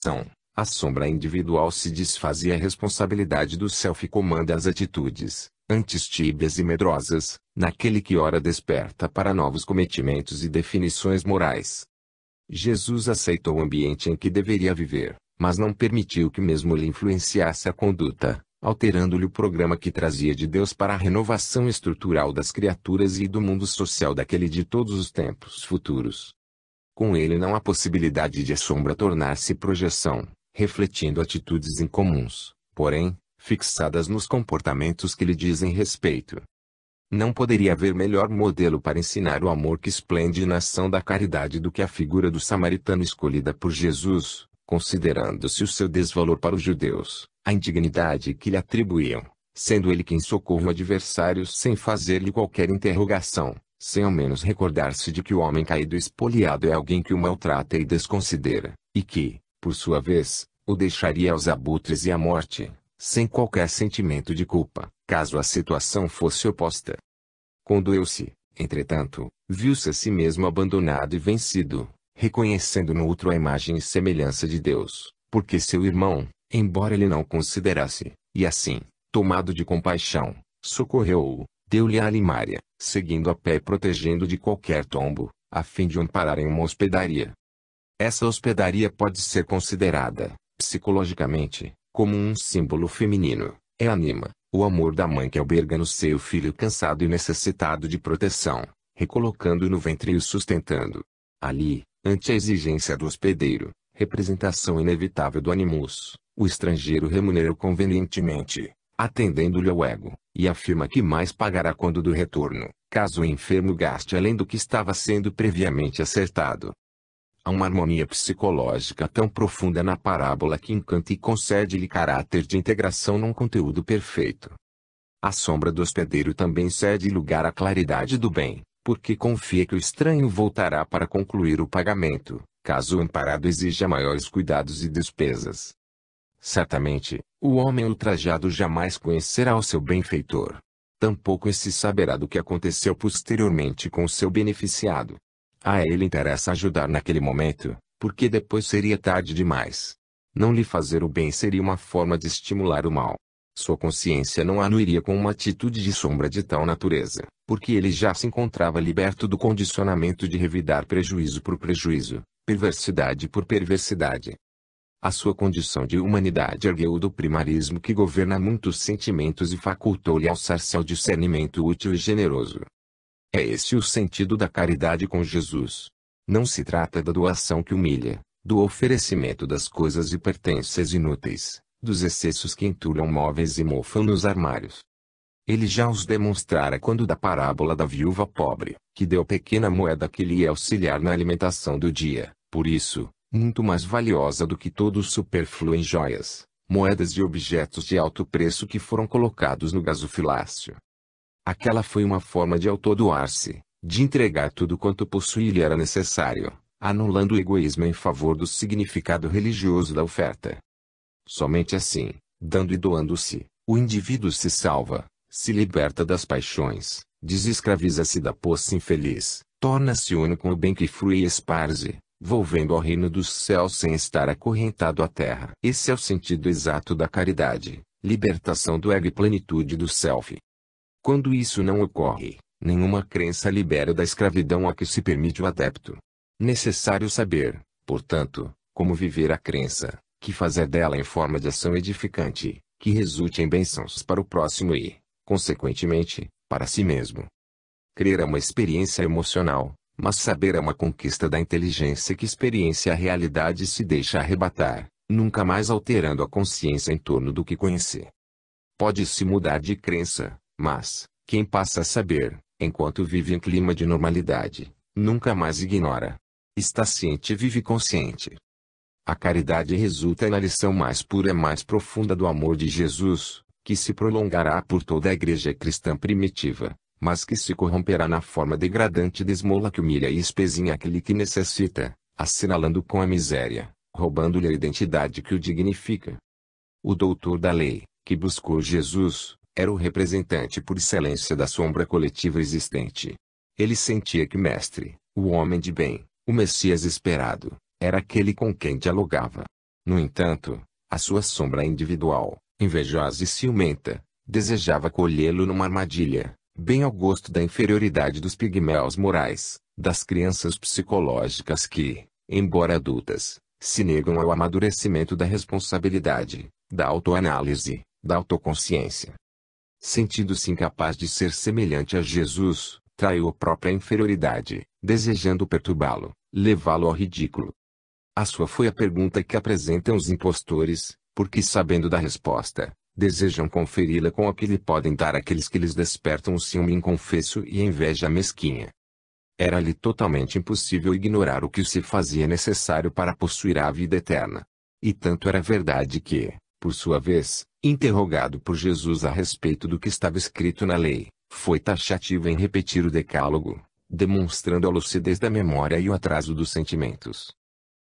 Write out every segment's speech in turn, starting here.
ação, a sombra individual se desfaz e a responsabilidade do self comanda as atitudes, antes tíbias e medrosas, naquele que ora desperta para novos cometimentos e definições morais. Jesus aceitou o ambiente em que deveria viver, mas não permitiu que mesmo lhe influenciasse a conduta, alterando-lhe o programa que trazia de Deus para a renovação estrutural das criaturas e do mundo social daquele de todos os tempos futuros. Com ele não há possibilidade de a sombra tornar-se projeção, refletindo atitudes incomuns, porém, fixadas nos comportamentos que lhe dizem respeito. Não poderia haver melhor modelo para ensinar o amor que esplende na ação da caridade do que a figura do samaritano escolhida por Jesus, considerando-se o seu desvalor para os judeus, a indignidade que lhe atribuíam, sendo ele quem socorre o adversário sem fazer-lhe qualquer interrogação, sem ao menos recordar-se de que o homem caído e espoliado é alguém que o maltrata e desconsidera, e que, por sua vez, o deixaria aos abutres e à morte, sem qualquer sentimento de culpa, caso a situação fosse oposta. Condoeu-se, entretanto, viu-se a si mesmo abandonado e vencido, reconhecendo no outro a imagem e semelhança de Deus, porque seu irmão, embora ele não o considerasse, e assim, tomado de compaixão, socorreu-o, deu-lhe a alimária, seguindo a pé e protegendo de qualquer tombo, a fim de o amparar em uma hospedaria. Essa hospedaria pode ser considerada, psicologicamente, como um símbolo feminino, é a anima, o amor da mãe que alberga no seio o filho cansado e necessitado de proteção, recolocando-o no ventre e o sustentando. Ali, ante a exigência do hospedeiro, representação inevitável do animus, o estrangeiro remunera convenientemente, atendendo-lhe ao ego, e afirma que mais pagará quando do retorno, caso o enfermo gaste além do que estava sendo previamente acertado. Há uma harmonia psicológica tão profunda na parábola que encanta e concede-lhe caráter de integração num conteúdo perfeito. A sombra do hospedeiro também cede lugar à claridade do bem, porque confia que o estranho voltará para concluir o pagamento, caso o amparado exija maiores cuidados e despesas. Certamente, o homem ultrajado jamais conhecerá o seu benfeitor. Tampouco esse saberá do que aconteceu posteriormente com o seu beneficiado. A ele interessa ajudar naquele momento, porque depois seria tarde demais. Não lhe fazer o bem seria uma forma de estimular o mal. Sua consciência não anuiria com uma atitude de sombra de tal natureza, porque ele já se encontrava liberto do condicionamento de revidar prejuízo por prejuízo, perversidade por perversidade. A sua condição de humanidade ergueu-o do primarismo que governa muitos sentimentos e facultou-lhe alçar-se ao discernimento útil e generoso. É esse o sentido da caridade com Jesus. Não se trata da doação que humilha, do oferecimento das coisas e pertences inúteis, dos excessos que entulham móveis e mofam nos armários. Ele já os demonstrara quando da parábola da viúva pobre, que deu pequena moeda que lhe ia auxiliar na alimentação do dia, por isso, muito mais valiosa do que todo o supérfluo em joias, moedas e objetos de alto preço que foram colocados no gasofilácio. Aquela foi uma forma de autodoar-se, de entregar tudo quanto possuía e lhe era necessário, anulando o egoísmo em favor do significado religioso da oferta. Somente assim, dando e doando-se, o indivíduo se salva, se liberta das paixões, desescraviza-se da posse infeliz, torna-se uno com o bem que frui e esparze, volvendo ao reino dos céus sem estar acorrentado à terra. Esse é o sentido exato da caridade, libertação do ego e plenitude do self. Quando isso não ocorre, nenhuma crença libera da escravidão a que se permite o adepto. Necessário saber, portanto, como viver a crença, que fazer dela em forma de ação edificante, que resulte em bênçãos para o próximo e, consequentemente, para si mesmo. Crer é uma experiência emocional, mas saber é uma conquista da inteligência que experiencia a realidade e se deixa arrebatar, nunca mais alterando a consciência em torno do que conhecer. Pode-se mudar de crença, mas, quem passa a saber, enquanto vive em clima de normalidade, nunca mais ignora. Está ciente e vive consciente. A caridade resulta na lição mais pura e mais profunda do amor de Jesus, que se prolongará por toda a igreja cristã primitiva, mas que se corromperá na forma degradante de esmola que humilha e espezinha aquele que necessita, assinalando com a miséria, roubando-lhe a identidade que o dignifica. O doutor da lei, que buscou Jesus, era o representante por excelência da sombra coletiva existente. Ele sentia que o mestre, o homem de bem, o Messias esperado, era aquele com quem dialogava. No entanto, a sua sombra individual, invejosa e ciumenta, desejava colhê-lo numa armadilha, bem ao gosto da inferioridade dos pigmeus morais, das crianças psicológicas que, embora adultas, se negam ao amadurecimento da responsabilidade, da autoanálise, da autoconsciência. Sentindo-se incapaz de ser semelhante a Jesus, traiu a própria inferioridade, desejando perturbá-lo, levá-lo ao ridículo. A sua foi a pergunta que apresentam os impostores, porque sabendo da resposta, desejam conferi-la com a que lhe podem dar aqueles que lhes despertam o ciúme inconfesso e a inveja mesquinha. Era-lhe totalmente impossível ignorar o que se fazia necessário para possuir a vida eterna. E tanto era verdade que, por sua vez, interrogado por Jesus a respeito do que estava escrito na lei, foi taxativo em repetir o decálogo, demonstrando a lucidez da memória e o atraso dos sentimentos.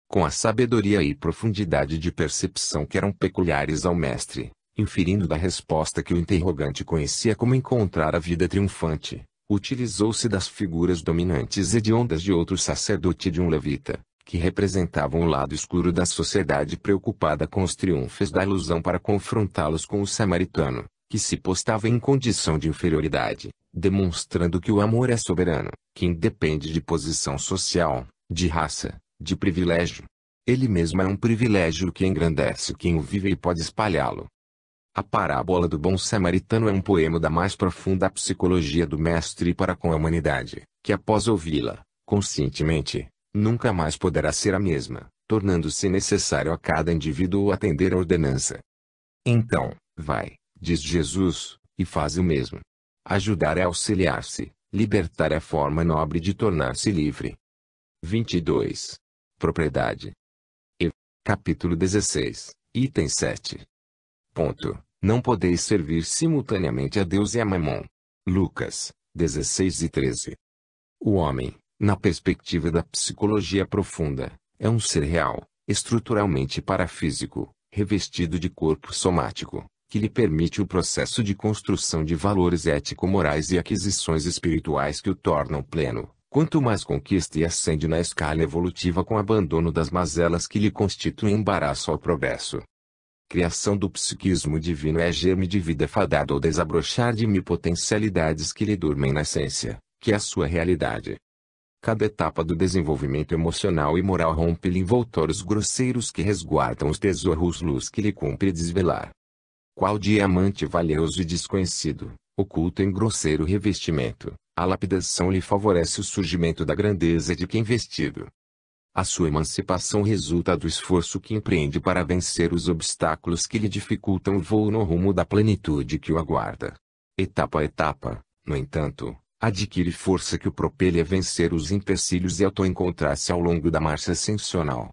Com a sabedoria e profundidade de percepção que eram peculiares ao mestre, inferindo da resposta que o interrogante conhecia como encontrar a vida triunfante, utilizou-se das figuras dominantes hediondas de outro sacerdote e de um levita, que representavam o lado escuro da sociedade preocupada com os triunfos da ilusão para confrontá-los com o samaritano, que se postava em condição de inferioridade, demonstrando que o amor é soberano, que independe de posição social, de raça, de privilégio. Ele mesmo é um privilégio que engrandece quem o vive e pode espalhá-lo. A parábola do bom samaritano é um poema da mais profunda psicologia do mestre para com a humanidade, que após ouvi-la, conscientemente, nunca mais poderá ser a mesma, tornando-se necessário a cada indivíduo atender a ordenança. Então, vai, diz Jesus, e faz o mesmo. Ajudar é auxiliar-se, libertar é a forma nobre de tornar-se livre. 22. Propriedade. Capítulo 16, item 7. Não podeis servir simultaneamente a Deus e a Mamon. Lucas, 16 e 13. O homem, na perspectiva da psicologia profunda, é um ser real, estruturalmente parafísico, revestido de corpo somático, que lhe permite o processo de construção de valores ético-morais e aquisições espirituais que o tornam pleno, quanto mais conquista e ascende na escala evolutiva com abandono das mazelas que lhe constituem embaraço ao progresso. Criação do psiquismo divino é germe de vida fadado ao desabrochar de mil potencialidades que lhe dormem na essência, que é a sua realidade. Cada etapa do desenvolvimento emocional e moral rompe-lhe envoltórios grosseiros que resguardam os tesouros luz que lhe cumpre desvelar. Qual diamante valioso e desconhecido, oculto em grosseiro revestimento, a lapidação lhe favorece o surgimento da grandeza de quem vestido. A sua emancipação resulta do esforço que empreende para vencer os obstáculos que lhe dificultam o voo no rumo da plenitude que o aguarda. Etapa a etapa, no entanto, adquire força que o propele a vencer os empecilhos e auto-encontrar-se ao longo da marcha ascensional.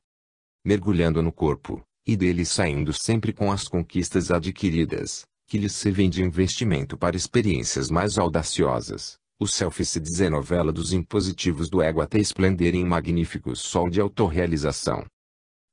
Mergulhando no corpo, e dele saindo sempre com as conquistas adquiridas, que lhe servem de investimento para experiências mais audaciosas. O self se desenovela dos impositivos do ego até esplender em magnífico sol de autorrealização.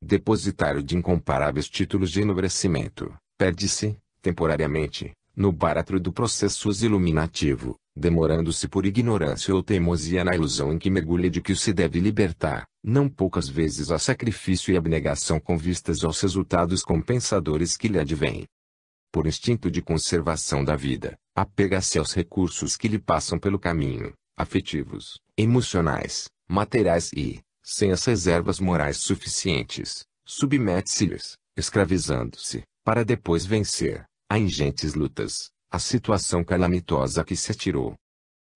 Depositário de incomparáveis títulos de enobrecimento, perde-se, temporariamente, no báratro do processo iluminativo, demorando-se por ignorância ou teimosia na ilusão em que mergulha de que o se deve libertar, não poucas vezes a sacrifício e abnegação com vistas aos resultados compensadores que lhe advêm. Por instinto de conservação da vida, apega-se aos recursos que lhe passam pelo caminho, afetivos, emocionais, materiais e, sem as reservas morais suficientes, submete-se-lhes, escravizando-se, para depois vencer, a ingentes lutas, a situação calamitosa a que se atirou.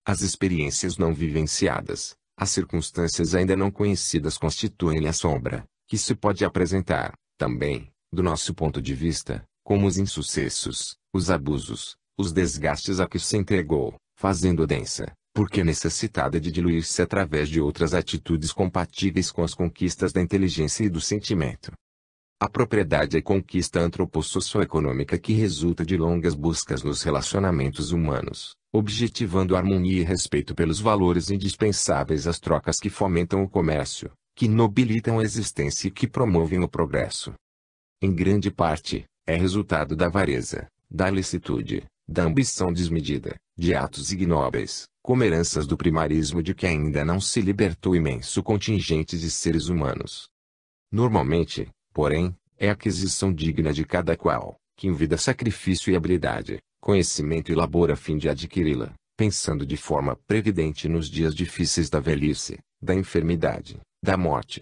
As experiências não vivenciadas, as circunstâncias ainda não conhecidas constituem-lhe a sombra, que se pode apresentar, também, do nosso ponto de vista, como os insucessos, os abusos, os desgastes a que se entregou, fazendo-a densa, porque necessitada de diluir-se através de outras atitudes compatíveis com as conquistas da inteligência e do sentimento. A propriedade é conquista antropossocioeconômica que resulta de longas buscas nos relacionamentos humanos, objetivando harmonia e respeito pelos valores indispensáveis às trocas que fomentam o comércio, que nobilitam a existência e que promovem o progresso. Em grande parte, é resultado da avareza, da ilicitude, da ambição desmedida, de atos ignóbeis, como heranças do primarismo de que ainda não se libertou imenso contingente de seres humanos. Normalmente, porém, É aquisição digna de cada qual, que em vida sacrifício e habilidade, conhecimento e labor a fim de adquiri-la, pensando de forma previdente nos dias difíceis da velhice, da enfermidade, da morte.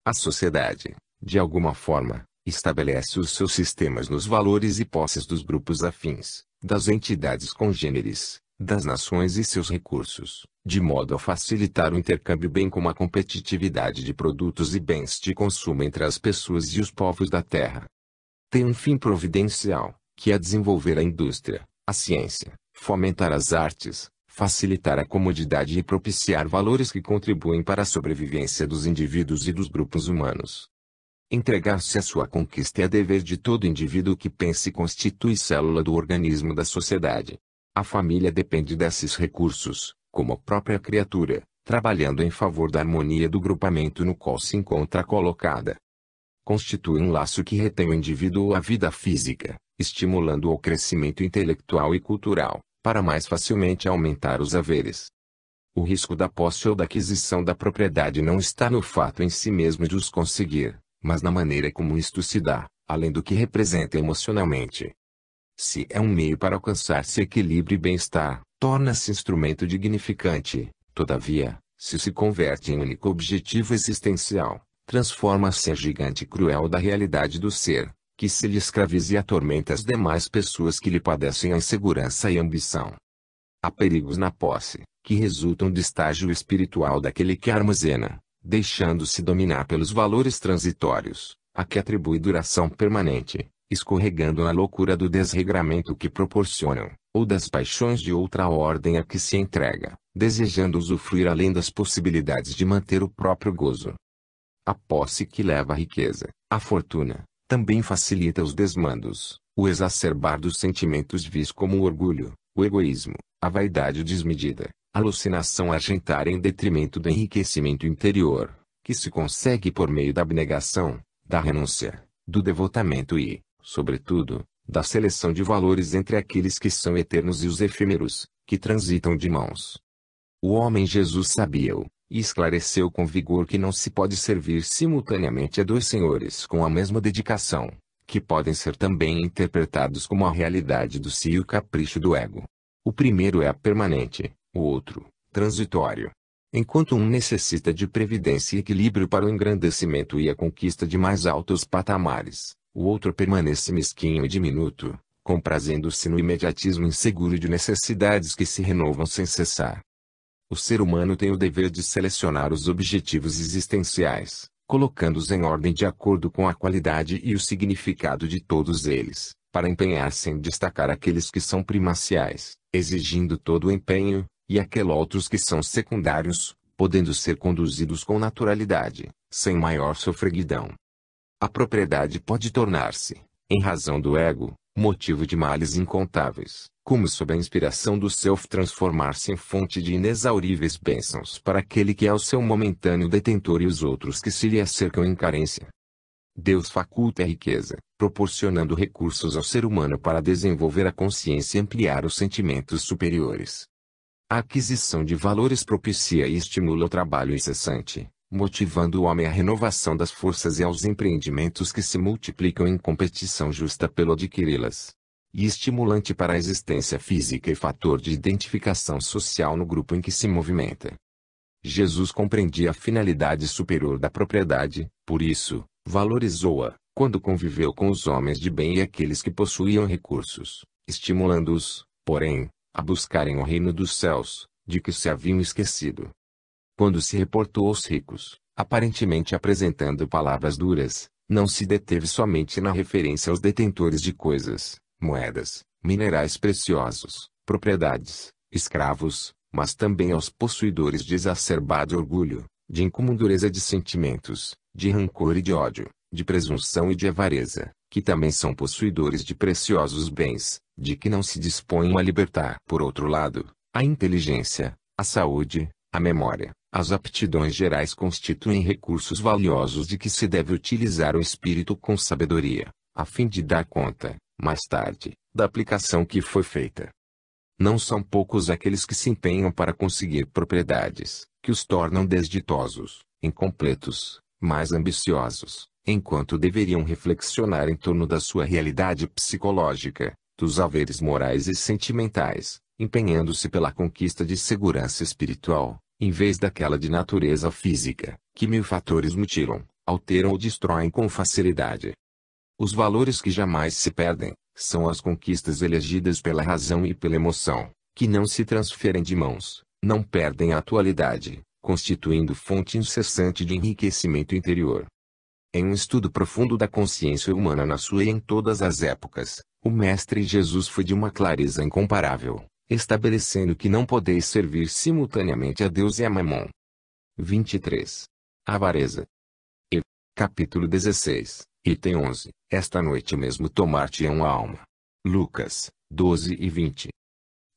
A sociedade, de alguma forma, estabelece os seus sistemas nos valores e posses dos grupos afins, das entidades congêneres, das nações e seus recursos, de modo a facilitar o intercâmbio bem como a competitividade de produtos e bens de consumo entre as pessoas e os povos da terra. Tem um fim providencial, que é desenvolver a indústria, a ciência, fomentar as artes, facilitar a comodidade e propiciar valores que contribuem para a sobrevivência dos indivíduos e dos grupos humanos. Entregar-se à sua conquista é dever de todo indivíduo que pense e constitui célula do organismo da sociedade. A família depende desses recursos, como a própria criatura, trabalhando em favor da harmonia do grupamento no qual se encontra colocada. Constitui um laço que retém o indivíduo à vida física, estimulando o crescimento intelectual e cultural, para mais facilmente aumentar os haveres. O risco da posse ou da aquisição da propriedade não está no fato em si mesmo de os conseguir, mas na maneira como isto se dá, além do que representa emocionalmente. Se é um meio para alcançar-se equilíbrio e bem-estar, torna-se instrumento dignificante. Todavia, se converte em único objetivo existencial, transforma-se em gigante cruel da realidade do ser, que se lhe escraviza e atormenta as demais pessoas que lhe padecem a insegurança e ambição. Há perigos na posse, que resultam do estágio espiritual daquele que armazena, deixando-se dominar pelos valores transitórios, a que atribui duração permanente, escorregando na loucura do desregramento que proporcionam, ou das paixões de outra ordem a que se entrega, desejando usufruir além das possibilidades de manter o próprio gozo. A posse que leva a riqueza, a fortuna, também facilita os desmandos, o exacerbar dos sentimentos vis como o orgulho, o egoísmo, a vaidade desmedida, a alucinação argentária em detrimento do enriquecimento interior, que se consegue por meio da abnegação, da renúncia, do devotamento e, sobretudo, da seleção de valores entre aqueles que são eternos e os efêmeros, que transitam de mãos. O homem Jesus sabia-o, e esclareceu com vigor que não se pode servir simultaneamente a dois senhores com a mesma dedicação, que podem ser também interpretados como a realidade do si e o capricho do ego. O primeiro é permanente, o outro, transitório. Enquanto um necessita de previdência e equilíbrio para o engrandecimento e a conquista de mais altos patamares, o outro permanece mesquinho e diminuto, comprazendo-se no imediatismo inseguro de necessidades que se renovam sem cessar. O ser humano tem o dever de selecionar os objetivos existenciais, colocando-os em ordem de acordo com a qualidade e o significado de todos eles, para empenhar-se em destacar aqueles que são primaciais, exigindo todo o empenho, e aqueles outros que são secundários, podendo ser conduzidos com naturalidade, sem maior sofreguidão. A propriedade pode tornar-se, em razão do ego, motivo de males incontáveis, como sob a inspiração do self transformar-se em fonte de inexauríveis bênçãos para aquele que é o seu momentâneo detentor e os outros que se lhe acercam em carência. Deus faculta a riqueza, proporcionando recursos ao ser humano para desenvolver a consciência e ampliar os sentimentos superiores. A aquisição de valores propicia e estimula o trabalho incessante, motivando o homem à renovação das forças e aos empreendimentos que se multiplicam em competição justa pelo adquiri-las. E estimulante para a existência física e fator de identificação social no grupo em que se movimenta. Jesus compreendia a finalidade superior da propriedade, por isso, valorizou-a, quando conviveu com os homens de bem e aqueles que possuíam recursos, estimulando-os, porém, a buscarem o reino dos céus, de que se haviam esquecido. Quando se reportou aos ricos, aparentemente apresentando palavras duras, não se deteve somente na referência aos detentores de coisas, moedas, minerais preciosos, propriedades, escravos, mas também aos possuidores de exacerbado orgulho, de incomum dureza de sentimentos, de rancor e de ódio, de presunção e de avareza, que também são possuidores de preciosos bens, de que não se dispõem a libertar. Por outro lado, a inteligência, a saúde, a memória, as aptidões gerais constituem recursos valiosos de que se deve utilizar o espírito com sabedoria, a fim de dar conta, mais tarde, da aplicação que foi feita. Não são poucos aqueles que se empenham para conseguir propriedades, que os tornam desditosos, incompletos, mais ambiciosos, enquanto deveriam reflexionar em torno da sua realidade psicológica, dos haveres morais e sentimentais, empenhando-se pela conquista de segurança espiritual, em vez daquela de natureza física, que mil fatores mutilam, alteram ou destroem com facilidade. Os valores que jamais se perdem, são as conquistas elegidas pela razão e pela emoção, que não se transferem de mãos, não perdem a atualidade, constituindo fonte incessante de enriquecimento interior. Em um estudo profundo da consciência humana na sua e em todas as épocas, o Mestre Jesus foi de uma clareza incomparável, estabelecendo que não podeis servir simultaneamente a Deus e a Mamon. 23. Avareza. E, capítulo 16, item 11, esta noite mesmo tomar-te-ão a alma. Lucas, 12 e 20.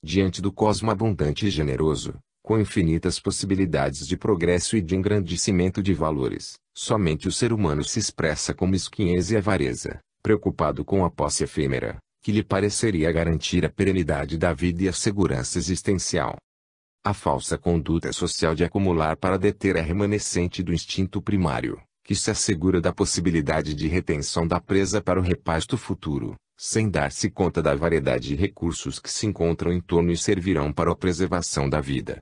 Diante do cosmo abundante e generoso, com infinitas possibilidades de progresso e de engrandecimento de valores, somente o ser humano se expressa com mesquinhez e avareza, preocupado com a posse efêmera, que lhe pareceria garantir a perenidade da vida e a segurança existencial. A falsa conduta social de acumular para deter é remanescente do instinto primário, que se assegura da possibilidade de retenção da presa para o repasto futuro, sem dar-se conta da variedade de recursos que se encontram em torno e servirão para a preservação da vida.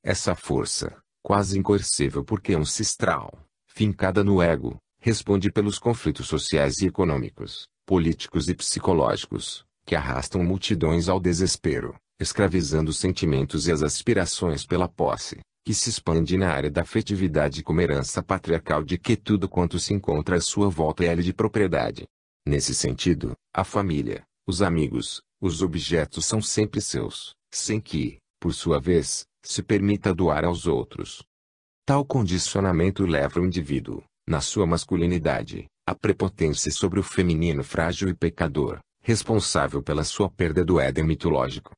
Essa força, quase incoercível porque é ancestral, fincada no ego, responde pelos conflitos sociais e econômicos, políticos e psicológicos, que arrastam multidões ao desespero, escravizando os sentimentos e as aspirações pela posse, que se expande na área da afetividade como herança patriarcal de que tudo quanto se encontra à sua volta é de propriedade. Nesse sentido, a família, os amigos, os objetos são sempre seus, sem que, por sua vez, se permita doar aos outros. Tal condicionamento leva o indivíduo, na sua masculinidade, à prepotência sobre o feminino frágil e pecador, responsável pela sua perda do Éden mitológico.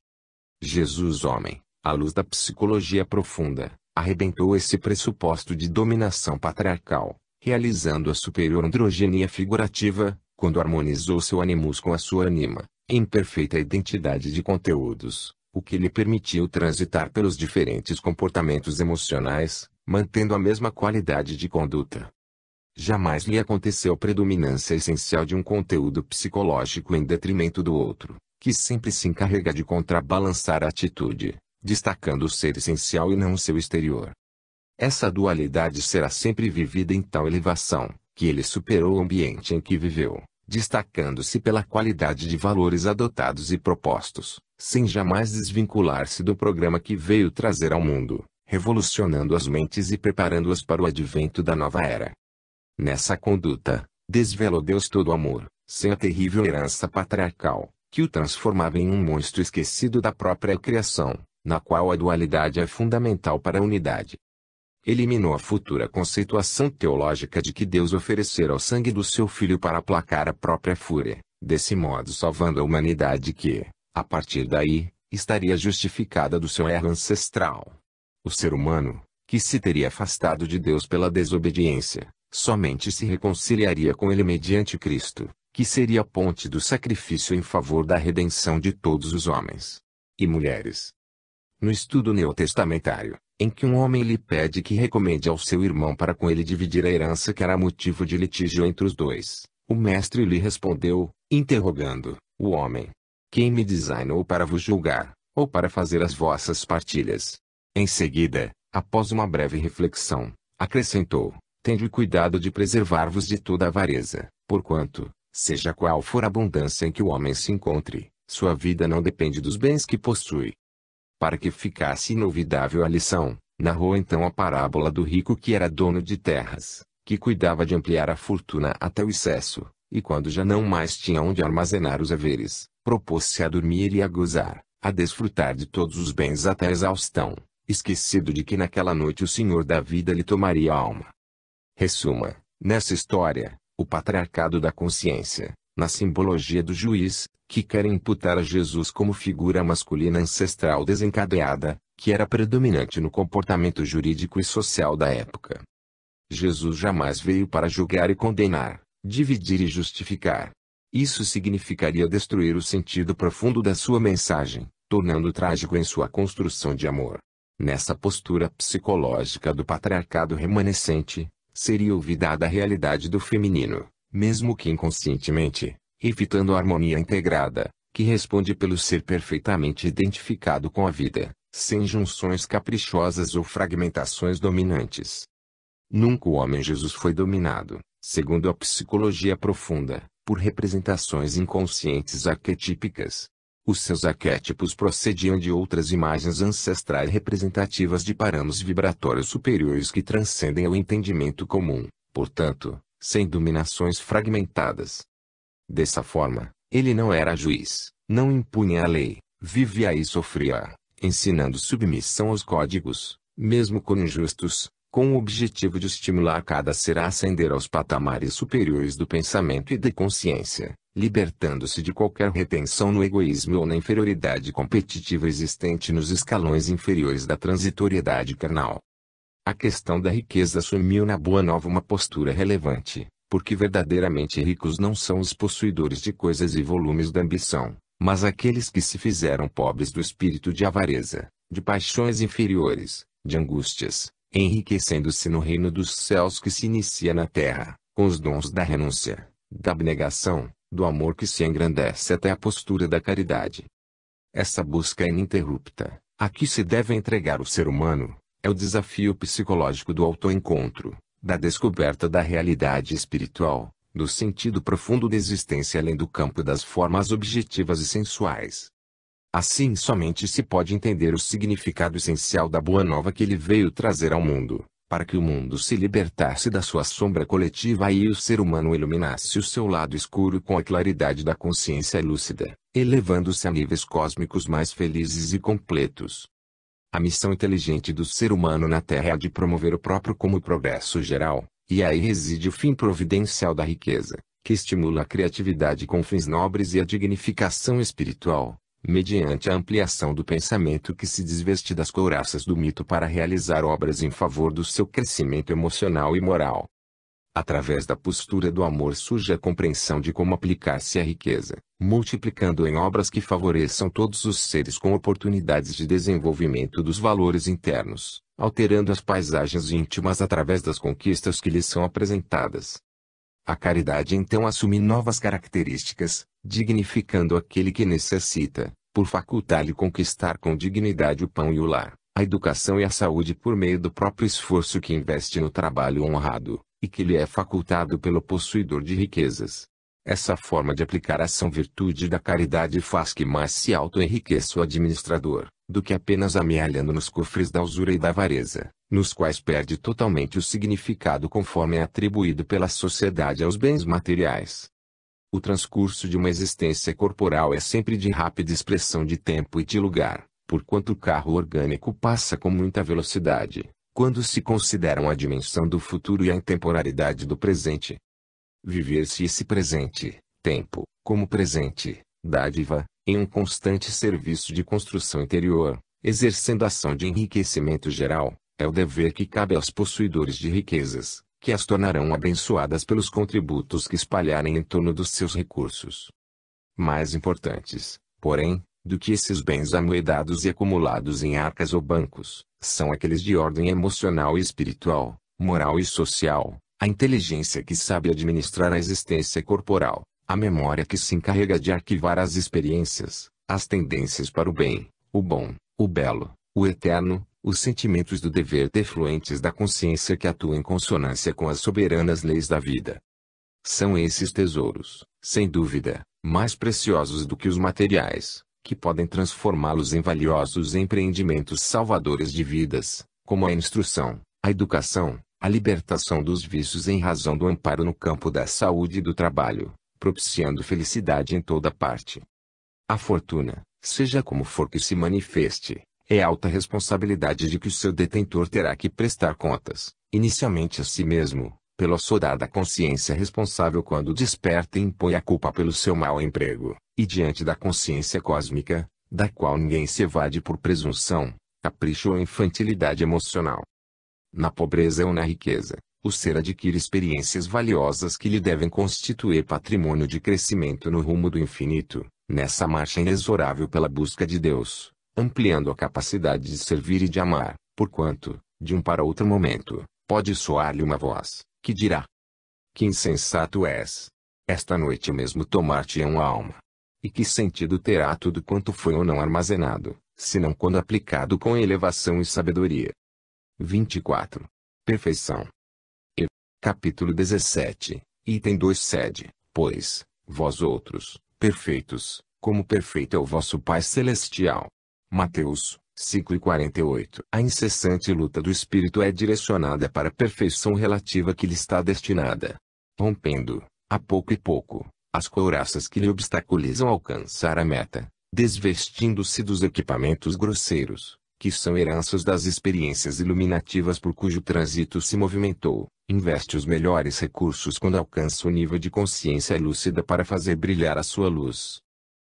Jesus homem, à luz da psicologia profunda, arrebentou esse pressuposto de dominação patriarcal, realizando a superior androgenia figurativa, quando harmonizou seu animus com a sua anima, em perfeita identidade de conteúdos, o que lhe permitiu transitar pelos diferentes comportamentos emocionais, mantendo a mesma qualidade de conduta. Jamais lhe aconteceu predominância essencial de um conteúdo psicológico em detrimento do outro, que sempre se encarrega de contrabalançar a atitude, destacando o ser essencial e não o seu exterior. Essa dualidade será sempre vivida em tal elevação, que ele superou o ambiente em que viveu, destacando-se pela qualidade de valores adotados e propostos, sem jamais desvincular-se do programa que veio trazer ao mundo, revolucionando as mentes e preparando-as para o advento da nova era. Nessa conduta, desvelou Deus todo o amor, sem a terrível herança patriarcal, que o transformava em um monstro esquecido da própria criação, na qual a dualidade é fundamental para a unidade. Eliminou a futura conceituação teológica de que Deus oferecera o sangue do seu Filho para aplacar a própria fúria, desse modo salvando a humanidade que, a partir daí, estaria justificada do seu erro ancestral. O ser humano, que se teria afastado de Deus pela desobediência, somente se reconciliaria com ele mediante Cristo, que seria a ponte do sacrifício em favor da redenção de todos os homens e mulheres. No estudo neotestamentário, em que um homem lhe pede que recomende ao seu irmão para com ele dividir a herança que era motivo de litígio entre os dois, o mestre lhe respondeu, interrogando, o homem: quem me designou para vos julgar, ou para fazer as vossas partilhas? Em seguida, após uma breve reflexão, acrescentou: tende cuidado de preservar-vos de toda avareza, porquanto, seja qual for a abundância em que o homem se encontre, sua vida não depende dos bens que possui. Para que ficasse inolvidável a lição, narrou então a parábola do rico que era dono de terras, que cuidava de ampliar a fortuna até o excesso, e quando já não mais tinha onde armazenar os haveres, propôs-se a dormir e a gozar, a desfrutar de todos os bens até a exaustão, esquecido de que naquela noite o Senhor da vida lhe tomaria a alma. Ressuma, nessa história, o patriarcado da consciência, na simbologia do juiz, que quer imputar a Jesus como figura masculina ancestral desencadeada, que era predominante no comportamento jurídico e social da época. Jesus jamais veio para julgar e condenar, dividir e justificar. Isso significaria destruir o sentido profundo da sua mensagem, tornando trágico em sua construção de amor. Nessa postura psicológica do patriarcado remanescente, seria olvidada a realidade do feminino, mesmo que inconscientemente, evitando a harmonia integrada, que responde pelo ser perfeitamente identificado com a vida, sem junções caprichosas ou fragmentações dominantes. Nunca o homem Jesus foi dominado, segundo a psicologia profunda, por representações inconscientes arquetípicas. Os seus arquétipos procediam de outras imagens ancestrais representativas de parâmetros vibratórios superiores que transcendem o entendimento comum, portanto, sem dominações fragmentadas. Dessa forma, ele não era juiz, não impunha a lei, vivia e sofria, ensinando submissão aos códigos, mesmo quando injustos, com o objetivo de estimular cada ser a ascender aos patamares superiores do pensamento e da consciência, libertando-se de qualquer retenção no egoísmo ou na inferioridade competitiva existente nos escalões inferiores da transitoriedade carnal. A questão da riqueza assumiu na Boa Nova uma postura relevante, porque verdadeiramente ricos não são os possuidores de coisas e volumes da ambição, mas aqueles que se fizeram pobres do espírito de avareza, de paixões inferiores, de angústias, enriquecendo-se no reino dos céus que se inicia na terra, com os dons da renúncia, da abnegação, do amor que se engrandece até a postura da caridade. Essa busca ininterrupta, a que se deve entregar o ser humano, é o desafio psicológico do autoencontro, da descoberta da realidade espiritual, do sentido profundo da existência além do campo das formas objetivas e sensuais. Assim somente se pode entender o significado essencial da Boa Nova que ele veio trazer ao mundo, para que o mundo se libertasse da sua sombra coletiva e o ser humano iluminasse o seu lado escuro com a claridade da consciência lúcida, elevando-se a níveis cósmicos mais felizes e completos. A missão inteligente do ser humano na Terra é a de promover o próprio como progresso geral, e aí reside o fim providencial da riqueza, que estimula a criatividade com fins nobres e a dignificação espiritual, mediante a ampliação do pensamento que se desveste das couraças do mito para realizar obras em favor do seu crescimento emocional e moral. Através da postura do amor surge a compreensão de como aplicar-se a riqueza, multiplicando em obras que favoreçam todos os seres com oportunidades de desenvolvimento dos valores internos, alterando as paisagens íntimas através das conquistas que lhes são apresentadas. A caridade então assume novas características, dignificando aquele que necessita, por facultar-lhe conquistar com dignidade o pão e o lar, a educação e a saúde por meio do próprio esforço que investe no trabalho honrado, e que lhe é facultado pelo possuidor de riquezas. Essa forma de aplicar a ação-virtude da caridade faz que mais se auto-enriqueça o administrador, do que apenas amealhando nos cofres da usura e da avareza, nos quais perde totalmente o significado conforme é atribuído pela sociedade aos bens materiais. O transcurso de uma existência corporal é sempre de rápida expressão de tempo e de lugar, porquanto o carro orgânico passa com muita velocidade, quando se consideram a dimensão do futuro e a intemporalidade do presente. Viver-se esse presente, tempo, como presente, dádiva, em um constante serviço de construção interior, exercendo ação de enriquecimento geral, é o dever que cabe aos possuidores de riquezas, que as tornarão abençoadas pelos contributos que espalharem em torno dos seus recursos. Mais importantes, porém, do que esses bens amoedados e acumulados em arcas ou bancos, são aqueles de ordem emocional e espiritual, moral e social, a inteligência que sabe administrar a existência corporal, a memória que se encarrega de arquivar as experiências, as tendências para o bem, o bom, o belo, o eterno, os sentimentos do dever defluentes da consciência que atuam em consonância com as soberanas leis da vida. São esses tesouros, sem dúvida, mais preciosos do que os materiais, que podem transformá-los em valiosos empreendimentos salvadores de vidas, como a instrução, a educação, a libertação dos vícios em razão do amparo no campo da saúde e do trabalho, propiciando felicidade em toda parte. A fortuna, seja como for que se manifeste, é alta responsabilidade de que o seu detentor terá que prestar contas, inicialmente a si mesmo, pela sua dada consciência responsável quando desperta e impõe a culpa pelo seu mau emprego, e diante da consciência cósmica, da qual ninguém se evade por presunção, capricho ou infantilidade emocional. Na pobreza ou na riqueza, o ser adquire experiências valiosas que lhe devem constituir patrimônio de crescimento no rumo do infinito, nessa marcha inexorável pela busca de Deus, ampliando a capacidade de servir e de amar, porquanto, de um para outro momento, pode soar-lhe uma voz, que dirá: que insensato és! Esta noite mesmo tomar-te-ão a alma. E que sentido terá tudo quanto foi ou não armazenado, senão quando aplicado com elevação e sabedoria? 24. Perfeição. Capítulo 17, item 2 sede, pois, vós outros, perfeitos, como perfeito é o vosso Pai Celestial. Mateus 5:48. A incessante luta do espírito é direcionada para a perfeição relativa que lhe está destinada. Rompendo, a pouco e pouco, as couraças que lhe obstaculizam alcançar a meta, desvestindo-se dos equipamentos grosseiros, que são heranças das experiências iluminativas por cujo trânsito se movimentou, investe os melhores recursos quando alcança o nível de consciência lúcida para fazer brilhar a sua luz.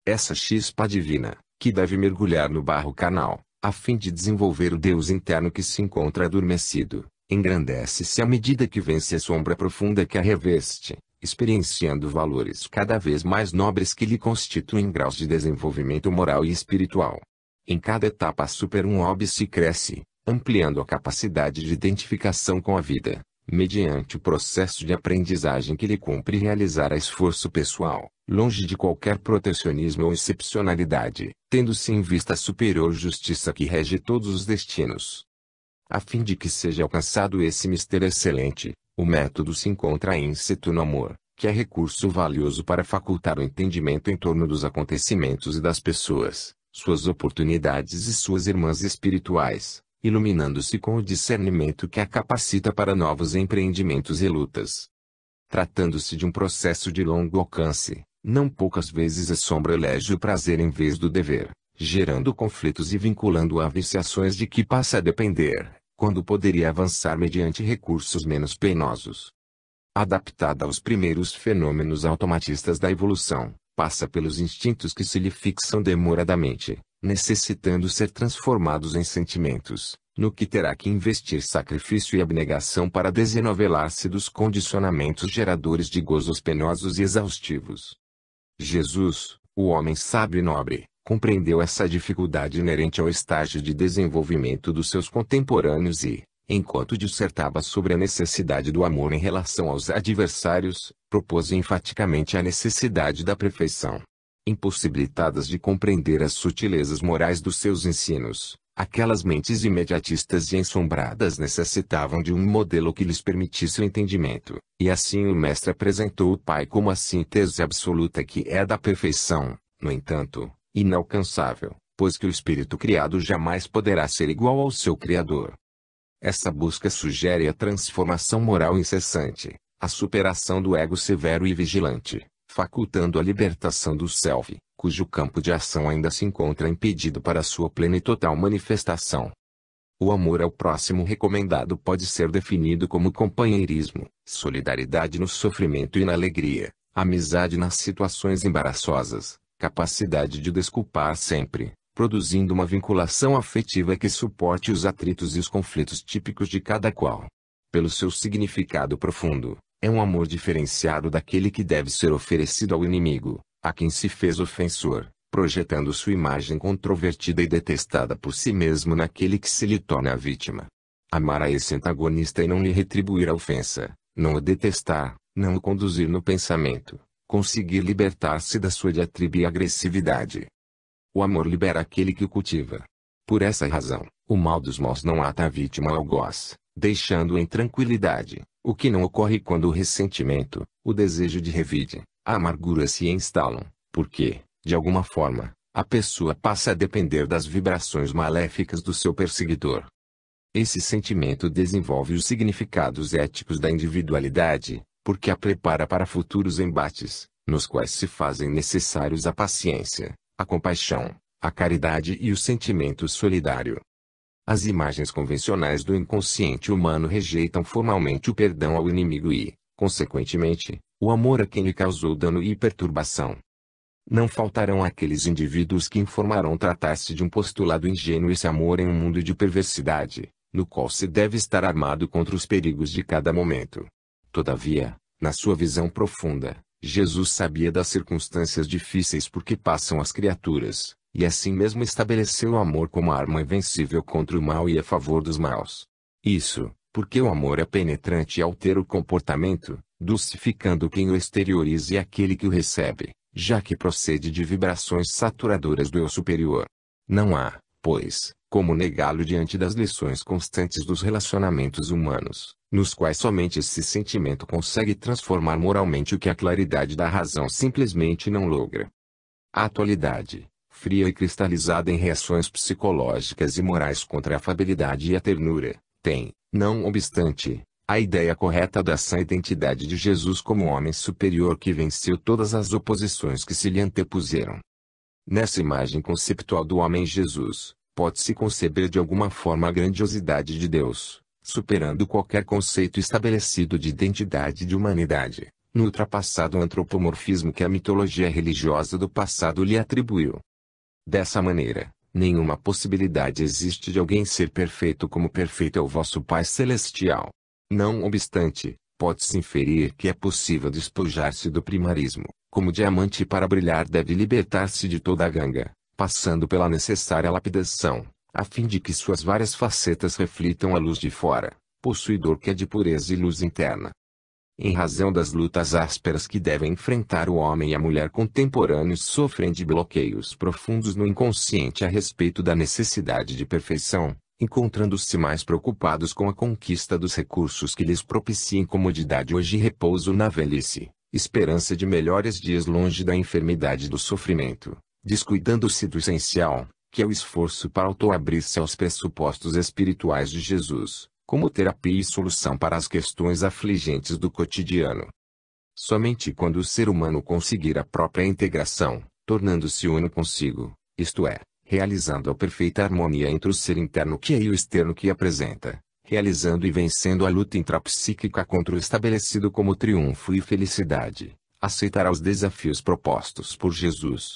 Essa chispa divina, que deve mergulhar no barro carnal, a fim de desenvolver o Deus interno que se encontra adormecido, engrandece-se à medida que vence a sombra profunda que a reveste, experienciando valores cada vez mais nobres que lhe constituem graus de desenvolvimento moral e espiritual. Em cada etapa super-se cresce, ampliando a capacidade de identificação com a vida, mediante o processo de aprendizagem que lhe cumpre realizar a esforço pessoal, longe de qualquer protecionismo ou excepcionalidade, tendo-se em vista a superior justiça que rege todos os destinos. A fim de que seja alcançado esse mistério excelente, o método se encontra in situ no amor, que é recurso valioso para facultar o entendimento em torno dos acontecimentos e das pessoas, suas oportunidades e suas irmãs espirituais, iluminando-se com o discernimento que a capacita para novos empreendimentos e lutas. Tratando-se de um processo de longo alcance, não poucas vezes a sombra elege o prazer em vez do dever, gerando conflitos e vinculando a viciações de que passa a depender, quando poderia avançar mediante recursos menos penosos. Adaptada aos primeiros fenômenos automatistas da evolução, passa pelos instintos que se lhe fixam demoradamente, necessitando ser transformados em sentimentos, no que terá que investir sacrifício e abnegação para desenovelar-se dos condicionamentos geradores de gozos penosos e exaustivos. Jesus, o homem sábio e nobre, compreendeu essa dificuldade inerente ao estágio de desenvolvimento dos seus contemporâneos e, enquanto dissertava sobre a necessidade do amor em relação aos adversários, propôs enfaticamente a necessidade da perfeição. Impossibilitadas de compreender as sutilezas morais dos seus ensinos, aquelas mentes imediatistas e ensombradas necessitavam de um modelo que lhes permitisse o entendimento, e assim o mestre apresentou o Pai como a síntese absoluta que é da perfeição, no entanto, inalcançável, pois que o espírito criado jamais poderá ser igual ao seu Criador. Essa busca sugere a transformação moral incessante, a superação do ego severo e vigilante, facultando a libertação do self, cujo campo de ação ainda se encontra impedido para sua plena e total manifestação. O amor ao próximo recomendado pode ser definido como companheirismo, solidariedade no sofrimento e na alegria, amizade nas situações embaraçosas, capacidade de desculpar sempre, produzindo uma vinculação afetiva que suporte os atritos e os conflitos típicos de cada qual. Pelo seu significado profundo, é um amor diferenciado daquele que deve ser oferecido ao inimigo, a quem se fez ofensor, projetando sua imagem controvertida e detestada por si mesmo naquele que se lhe torna a vítima. Amar a esse antagonista e não lhe retribuir a ofensa, não o detestar, não o conduzir no pensamento, conseguir libertar-se da sua diatriba e agressividade. O amor libera aquele que o cultiva. Por essa razão, o mal dos maus não ata a vítima ao algoz, deixando-o em tranquilidade, o que não ocorre quando o ressentimento, o desejo de revide, a amargura se instalam, porque, de alguma forma, a pessoa passa a depender das vibrações maléficas do seu perseguidor. Esse sentimento desenvolve os significados éticos da individualidade, porque a prepara para futuros embates, nos quais se fazem necessários a paciência, a compaixão, a caridade e o sentimento solidário. As imagens convencionais do inconsciente humano rejeitam formalmente o perdão ao inimigo e, consequentemente, o amor a quem lhe causou dano e perturbação. Não faltarão aqueles indivíduos que informarão tratar-se de um postulado ingênuo esse amor em um mundo de perversidade, no qual se deve estar armado contra os perigos de cada momento. Todavia, na sua visão profunda, Jesus sabia das circunstâncias difíceis por que passam as criaturas, e assim mesmo estabeleceu o amor como arma invencível contra o mal e a favor dos maus. Isso, Porque o amor é penetrante e altera o comportamento, dulcificando quem o exterioriza e aquele que o recebe, já que procede de vibrações saturadoras do eu superior. Não há, pois, como negá-lo diante das lições constantes dos relacionamentos humanos, nos quais somente esse sentimento consegue transformar moralmente o que a claridade da razão simplesmente não logra. A atualidade, fria e cristalizada em reações psicológicas e morais contra a afabilidade e a ternura, tem, não obstante, a ideia correta da sã identidade de Jesus como homem superior que venceu todas as oposições que se lhe antepuseram. Nessa imagem conceptual do homem Jesus, pode-se conceber de alguma forma a grandiosidade de Deus, superando qualquer conceito estabelecido de identidade e de humanidade, no ultrapassado antropomorfismo que a mitologia religiosa do passado lhe atribuiu. Dessa maneira, nenhuma possibilidade existe de alguém ser perfeito como perfeito é o vosso Pai Celestial. Não obstante, pode-se inferir que é possível despojar-se do primarismo, como diamante para brilhar deve libertar-se de toda a ganga, passando pela necessária lapidação, a fim de que suas várias facetas reflitam a luz de fora, possuidor que é de pureza e luz interna. Em razão das lutas ásperas que devem enfrentar o homem e a mulher contemporâneos sofrem de bloqueios profundos no inconsciente a respeito da necessidade de perfeição, encontrando-se mais preocupados com a conquista dos recursos que lhes propiciem comodidade hoje e repouso na velhice, esperança de melhores dias longe da enfermidade e do sofrimento, descuidando-se do essencial, que é o esforço para auto-abrir-se aos pressupostos espirituais de Jesus, como terapia e solução para as questões afligentes do cotidiano. Somente quando o ser humano conseguir a própria integração, tornando-se uno consigo, isto é, realizando a perfeita harmonia entre o ser interno que é e o externo que apresenta, realizando e vencendo a luta intrapsíquica contra o estabelecido como triunfo e felicidade, aceitará os desafios propostos por Jesus.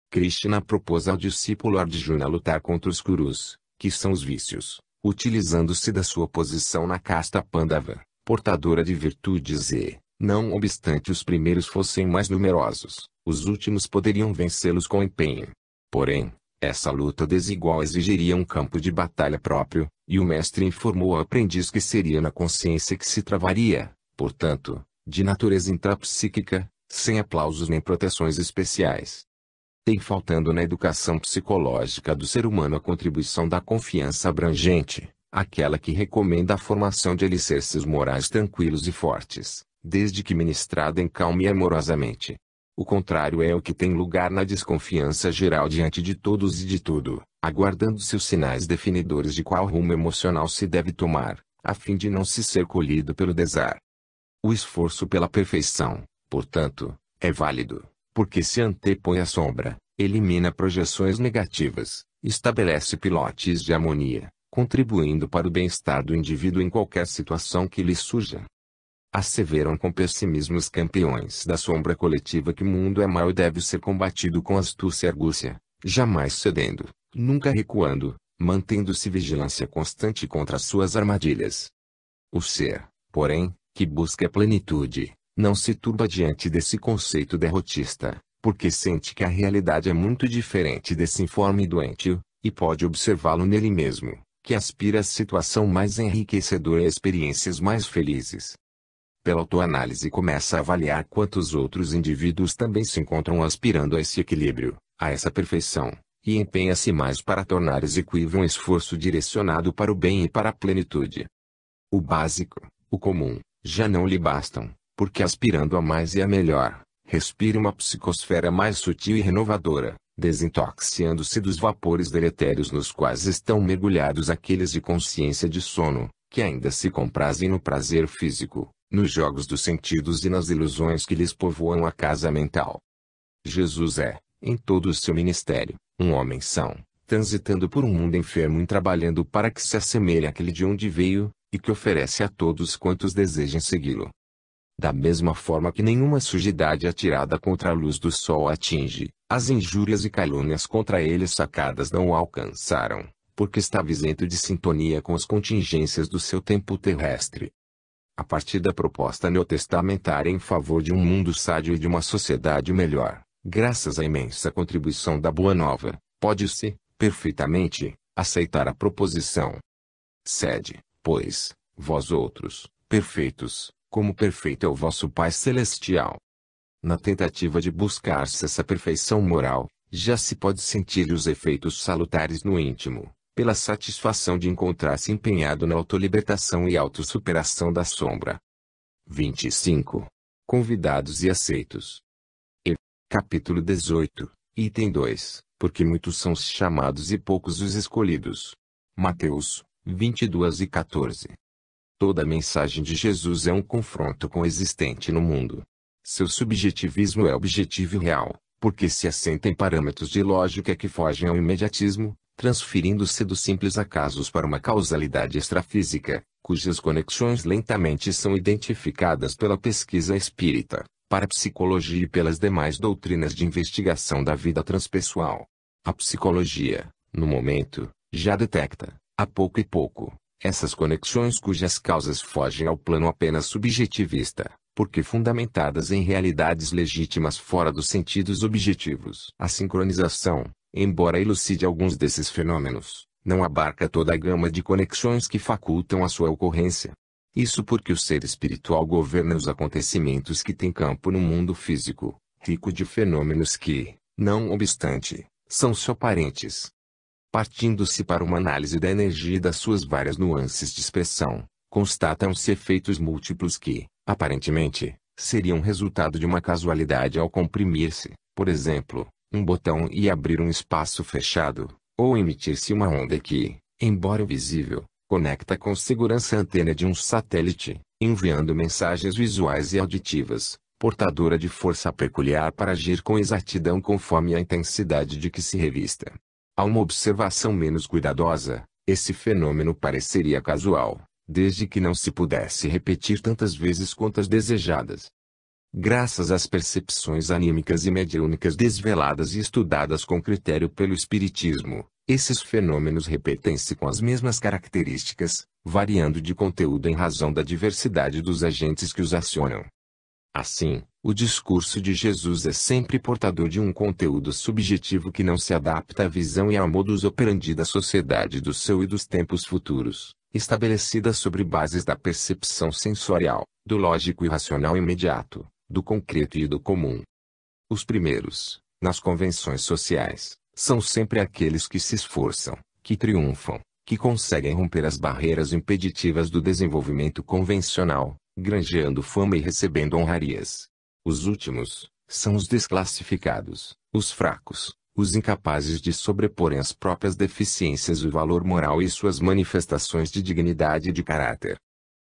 Krishna propôs ao discípulo Arjuna lutar contra os kurus, que são os vícios, utilizando-se da sua posição na casta Pandava, portadora de virtudes e, não obstante os primeiros fossem mais numerosos, os últimos poderiam vencê-los com empenho. Porém, essa luta desigual exigiria um campo de batalha próprio, e o mestre informou ao aprendiz que seria na consciência que se travaria, portanto, de natureza intrapsíquica, sem aplausos nem proteções especiais. Tem faltando na educação psicológica do ser humano a contribuição da confiança abrangente, aquela que recomenda a formação de alicerces morais tranquilos e fortes, desde que ministrada em calma e amorosamente. O contrário é o que tem lugar na desconfiança geral diante de todos e de tudo, aguardando-se os sinais definidores de qual rumo emocional se deve tomar, a fim de não se ser colhido pelo desar. O esforço pela perfeição, portanto, é válido, porque se antepõe à sombra, elimina projeções negativas, estabelece pilotes de harmonia, contribuindo para o bem-estar do indivíduo em qualquer situação que lhe surja. Asseveram com pessimismo os campeões da sombra coletiva que o mundo é mau e deve ser combatido com astúcia e argúcia, jamais cedendo, nunca recuando, mantendo-se vigilância constante contra as suas armadilhas. O ser, porém, que busca a plenitude, não se turba diante desse conceito derrotista, porque sente que a realidade é muito diferente desse informe doentio, e pode observá-lo nele mesmo, que aspira à situação mais enriquecedora e a experiências mais felizes. Pela autoanálise começa a avaliar quantos outros indivíduos também se encontram aspirando a esse equilíbrio, a essa perfeição, e empenha-se mais para tornar execuível um esforço direcionado para o bem e para a plenitude. O básico, o comum, já não lhe bastam, porque aspirando a mais e a melhor, respira uma psicosfera mais sutil e renovadora, desintoxicando-se dos vapores deletérios nos quais estão mergulhados aqueles de consciência de sono, que ainda se comprazem no prazer físico, nos jogos dos sentidos e nas ilusões que lhes povoam a casa mental. Jesus é, em todo o seu ministério, um homem são, transitando por um mundo enfermo e trabalhando para que se assemelhe àquele de onde veio, e que oferece a todos quantos desejem segui-lo. Da mesma forma que nenhuma sujidade atirada contra a luz do sol atinge, as injúrias e calúnias contra ele sacadas não o alcançaram, porque estava isento de sintonia com as contingências do seu tempo terrestre. A partir da proposta neotestamentária em favor de um mundo sádio e de uma sociedade melhor, graças à imensa contribuição da Boa Nova, pode-se, perfeitamente, aceitar a proposição. Cede, pois, vós outros, perfeitos, como perfeito é o vosso Pai Celestial. Na tentativa de buscar-se essa perfeição moral, já se pode sentir os efeitos salutares no íntimo, pela satisfação de encontrar-se empenhado na autolibertação e autossuperação da sombra. 25. Convidados e aceitos. Capítulo 18, item 2, porque muitos são os chamados e poucos os escolhidos. Mateus, 22:14. Toda a mensagem de Jesus é um confronto com o existente no mundo. Seu subjetivismo é objetivo e real, porque se assenta em parâmetros de lógica que fogem ao imediatismo, transferindo-se dos simples acasos para uma causalidade extrafísica, cujas conexões lentamente são identificadas pela pesquisa espírita, parapsicologia e pelas demais doutrinas de investigação da vida transpessoal. A psicologia, no momento, já detecta, a pouco e pouco, essas conexões cujas causas fogem ao plano apenas subjetivista, porque fundamentadas em realidades legítimas fora dos sentidos objetivos. A sincronização, embora elucide alguns desses fenômenos, não abarca toda a gama de conexões que facultam a sua ocorrência. Isso porque o ser espiritual governa os acontecimentos que têm campo no mundo físico, rico de fenômenos que, não obstante, são só aparentes. Partindo-se para uma análise da energia e das suas várias nuances de expressão, constatam-se efeitos múltiplos que, aparentemente, seriam resultado de uma casualidade ao comprimir-se, por exemplo, um botão e abrir um espaço fechado, ou emitir-se uma onda que, embora invisível, conecta com segurança a antena de um satélite, enviando mensagens visuais e auditivas, portadora de força peculiar para agir com exatidão conforme a intensidade de que se revista. A uma observação menos cuidadosa, esse fenômeno pareceria casual, desde que não se pudesse repetir tantas vezes quantas desejadas. Graças às percepções anímicas e mediúnicas desveladas e estudadas com critério pelo Espiritismo, esses fenômenos repetem-se com as mesmas características, variando de conteúdo em razão da diversidade dos agentes que os acionam. Assim, o discurso de Jesus é sempre portador de um conteúdo subjetivo que não se adapta à visão e ao modus operandi da sociedade do seu e dos tempos futuros, estabelecida sobre bases da percepção sensorial, do lógico e racional imediato, do concreto e do comum. Os primeiros, nas convenções sociais, são sempre aqueles que se esforçam, que triunfam, que conseguem romper as barreiras impeditivas do desenvolvimento convencional, granjeando fama e recebendo honrarias. Os últimos, são os desclassificados, os fracos, os incapazes de sobreporem as próprias deficiências o valor moral e suas manifestações de dignidade e de caráter.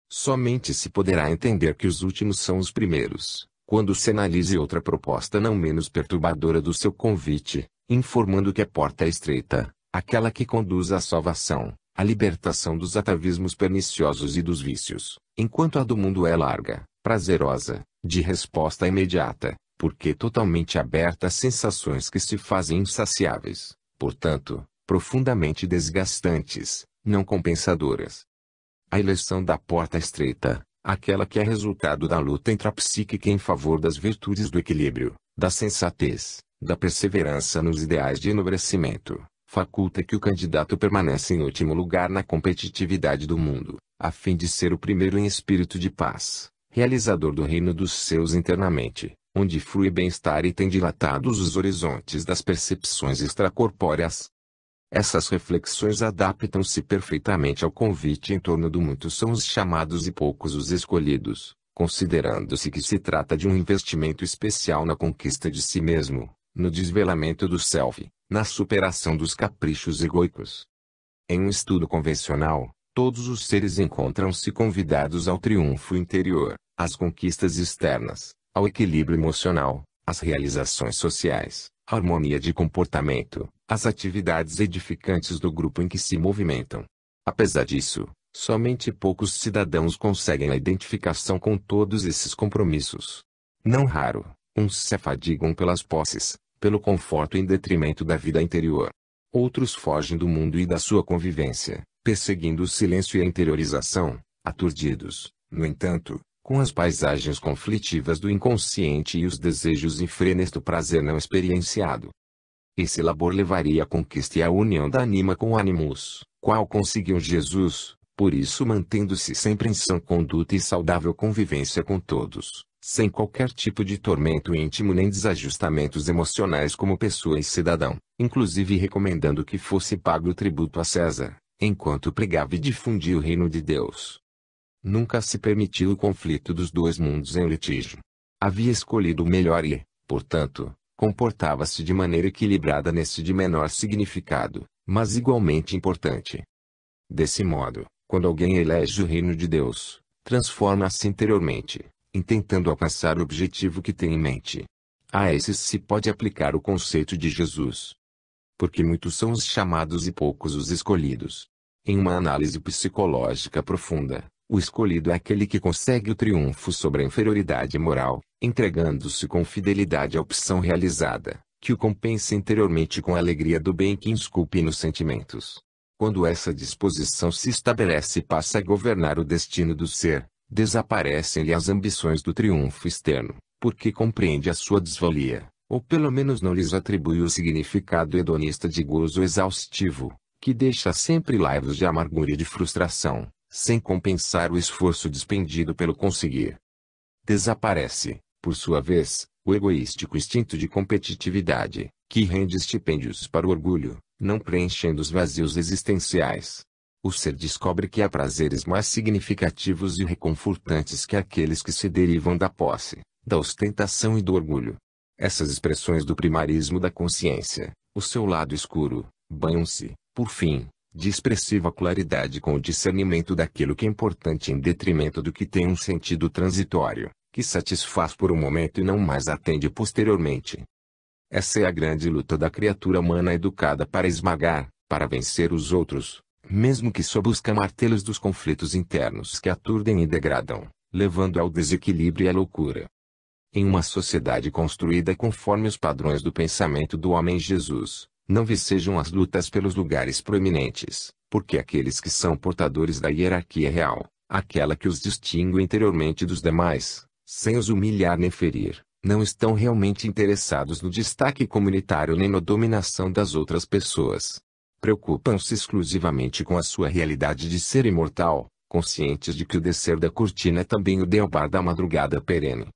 Somente se poderá entender que os últimos são os primeiros, quando se analise outra proposta não menos perturbadora do seu convite, informando que a porta é estreita, aquela que conduz à salvação, à libertação dos atavismos perniciosos e dos vícios, enquanto a do mundo é larga, prazerosa, de resposta imediata, porque totalmente aberta a sensações que se fazem insaciáveis, portanto, profundamente desgastantes, não compensadoras. A eleição da porta estreita, aquela que é resultado da luta intrapsíquica em favor das virtudes do equilíbrio, da sensatez, da perseverança nos ideais de enobrecimento, faculta que o candidato permaneça em último lugar na competitividade do mundo, a fim de ser o primeiro em espírito de paz, realizador do reino dos seus internamente, onde flui bem-estar e tem dilatados os horizontes das percepções extracorpóreas. Essas reflexões adaptam-se perfeitamente ao convite em torno do muitos são os chamados e poucos os escolhidos, considerando-se que se trata de um investimento especial na conquista de si mesmo, no desvelamento do self, na superação dos caprichos egóicos. Em um estudo convencional, todos os seres encontram-se convidados ao triunfo interior, às conquistas externas, ao equilíbrio emocional, às realizações sociais, à harmonia de comportamento, às atividades edificantes do grupo em que se movimentam. Apesar disso, somente poucos cidadãos conseguem a identificação com todos esses compromissos. Não raro, uns se afadigam pelas posses, pelo conforto em detrimento da vida interior. Outros fogem do mundo e da sua convivência, perseguindo o silêncio e a interiorização, aturdidos, no entanto, com as paisagens conflitivas do inconsciente e os desejos em frenesto prazer não experienciado. Esse labor levaria à conquista e à união da anima com o animus, qual conseguiu Jesus, Por isso, mantendo-se sempre em sã conduta e saudável convivência com todos, sem qualquer tipo de tormento íntimo nem desajustamentos emocionais como pessoa e cidadão, inclusive recomendando que fosse pago o tributo a César, enquanto pregava e difundia o reino de Deus. Nunca se permitiu o conflito dos dois mundos em litígio. Havia escolhido o melhor e, portanto, comportava-se de maneira equilibrada nesse de menor significado, mas igualmente importante. Desse modo, quando alguém elege o reino de Deus, transforma-se interiormente, intentando alcançar o objetivo que tem em mente. A esses se pode aplicar o conceito de Jesus. Porque muitos são os chamados e poucos os escolhidos. Em uma análise psicológica profunda, o escolhido é aquele que consegue o triunfo sobre a inferioridade moral, entregando-se com fidelidade à opção realizada, que o compensa interiormente com a alegria do bem que esculpe nos sentimentos. Quando essa disposição se estabelece e passa a governar o destino do ser, desaparecem-lhe as ambições do triunfo externo, porque compreende a sua desvalia, ou pelo menos não lhes atribui o significado hedonista de gozo exaustivo, que deixa sempre laivos de amargura e de frustração, sem compensar o esforço despendido pelo conseguir. Desaparece, por sua vez, o egoístico instinto de competitividade, que rende estipêndios para o orgulho, não preenchendo os vazios existenciais. O ser descobre que há prazeres mais significativos e reconfortantes que aqueles que se derivam da posse, da ostentação e do orgulho. Essas expressões do primarismo da consciência, o seu lado escuro, banham-se, por fim, de expressiva claridade com o discernimento daquilo que é importante em detrimento do que tem um sentido transitório, que satisfaz por um momento e não mais atende posteriormente. Essa é a grande luta da criatura humana educada para esmagar, para vencer os outros, mesmo que sob os camartelos dos conflitos internos que aturdem e degradam, levando ao desequilíbrio e à loucura. Em uma sociedade construída conforme os padrões do pensamento do homem Jesus, não vicejam as lutas pelos lugares proeminentes, porque aqueles que são portadores da hierarquia real, aquela que os distingue interiormente dos demais, sem os humilhar nem ferir, não estão realmente interessados no destaque comunitário nem na dominação das outras pessoas. Preocupam-se exclusivamente com a sua realidade de ser imortal, conscientes de que o descer da cortina é também o derrubar da madrugada perene.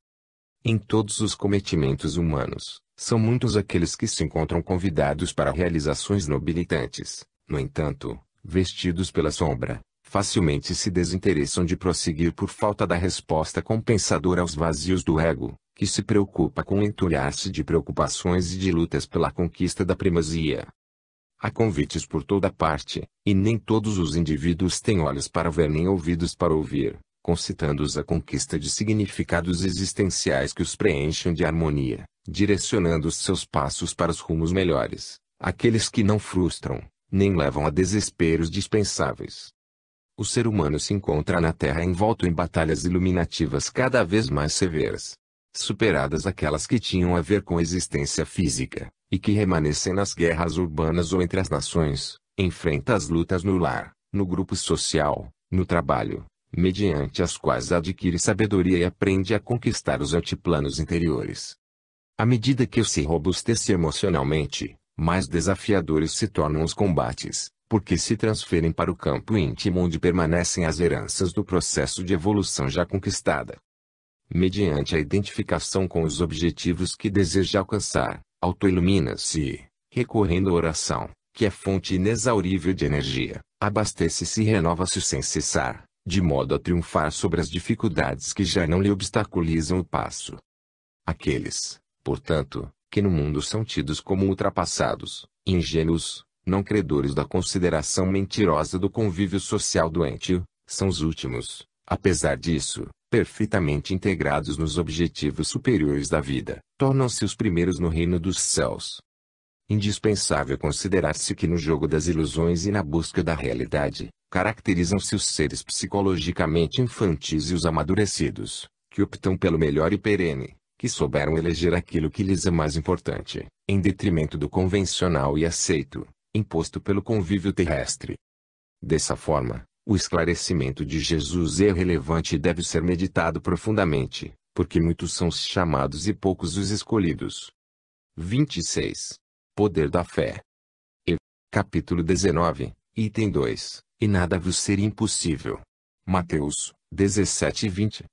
Em todos os cometimentos humanos, são muitos aqueles que se encontram convidados para realizações nobilitantes. No entanto, vestidos pela sombra, facilmente se desinteressam de prosseguir por falta da resposta compensadora aos vazios do ego, que se preocupa com o entulhar-se de preocupações e de lutas pela conquista da primazia. Há convites por toda parte, e nem todos os indivíduos têm olhos para ver nem ouvidos para ouvir, concitando-os à conquista de significados existenciais que os preencham de harmonia, direcionando os seus passos para os rumos melhores, aqueles que não frustram, nem levam a desesperos dispensáveis. O ser humano se encontra na Terra envolto em batalhas iluminativas cada vez mais severas. Superadas aquelas que tinham a ver com a existência física, e que remanescem nas guerras urbanas ou entre as nações, enfrenta as lutas no lar, no grupo social, no trabalho, mediante as quais adquire sabedoria e aprende a conquistar os altiplanos interiores. À medida que se robustece emocionalmente, mais desafiadores se tornam os combates, porque se transferem para o campo íntimo onde permanecem as heranças do processo de evolução já conquistada. Mediante a identificação com os objetivos que deseja alcançar, autoilumina-se, recorrendo à oração, que é fonte inexaurível de energia, abastece-se e renova-se sem cessar, de modo a triunfar sobre as dificuldades que já não lhe obstaculizam o passo. Aqueles, portanto, que no mundo são tidos como ultrapassados, ingênuos, não credores da consideração mentirosa do convívio social doentio, são os últimos, apesar disso, perfeitamente integrados nos objetivos superiores da vida, tornam-se os primeiros no reino dos céus. Indispensável considerar-se que no jogo das ilusões e na busca da realidade, caracterizam-se os seres psicologicamente infantis e os amadurecidos, que optam pelo melhor e perene, que souberam eleger aquilo que lhes é mais importante, em detrimento do convencional e aceito, imposto pelo convívio terrestre. Dessa forma, o esclarecimento de Jesus é relevante e deve ser meditado profundamente, porque muitos são os chamados e poucos os escolhidos. 26. Poder da fé. Capítulo 19. Item 2. E nada vos seria impossível. Mateus 17:20.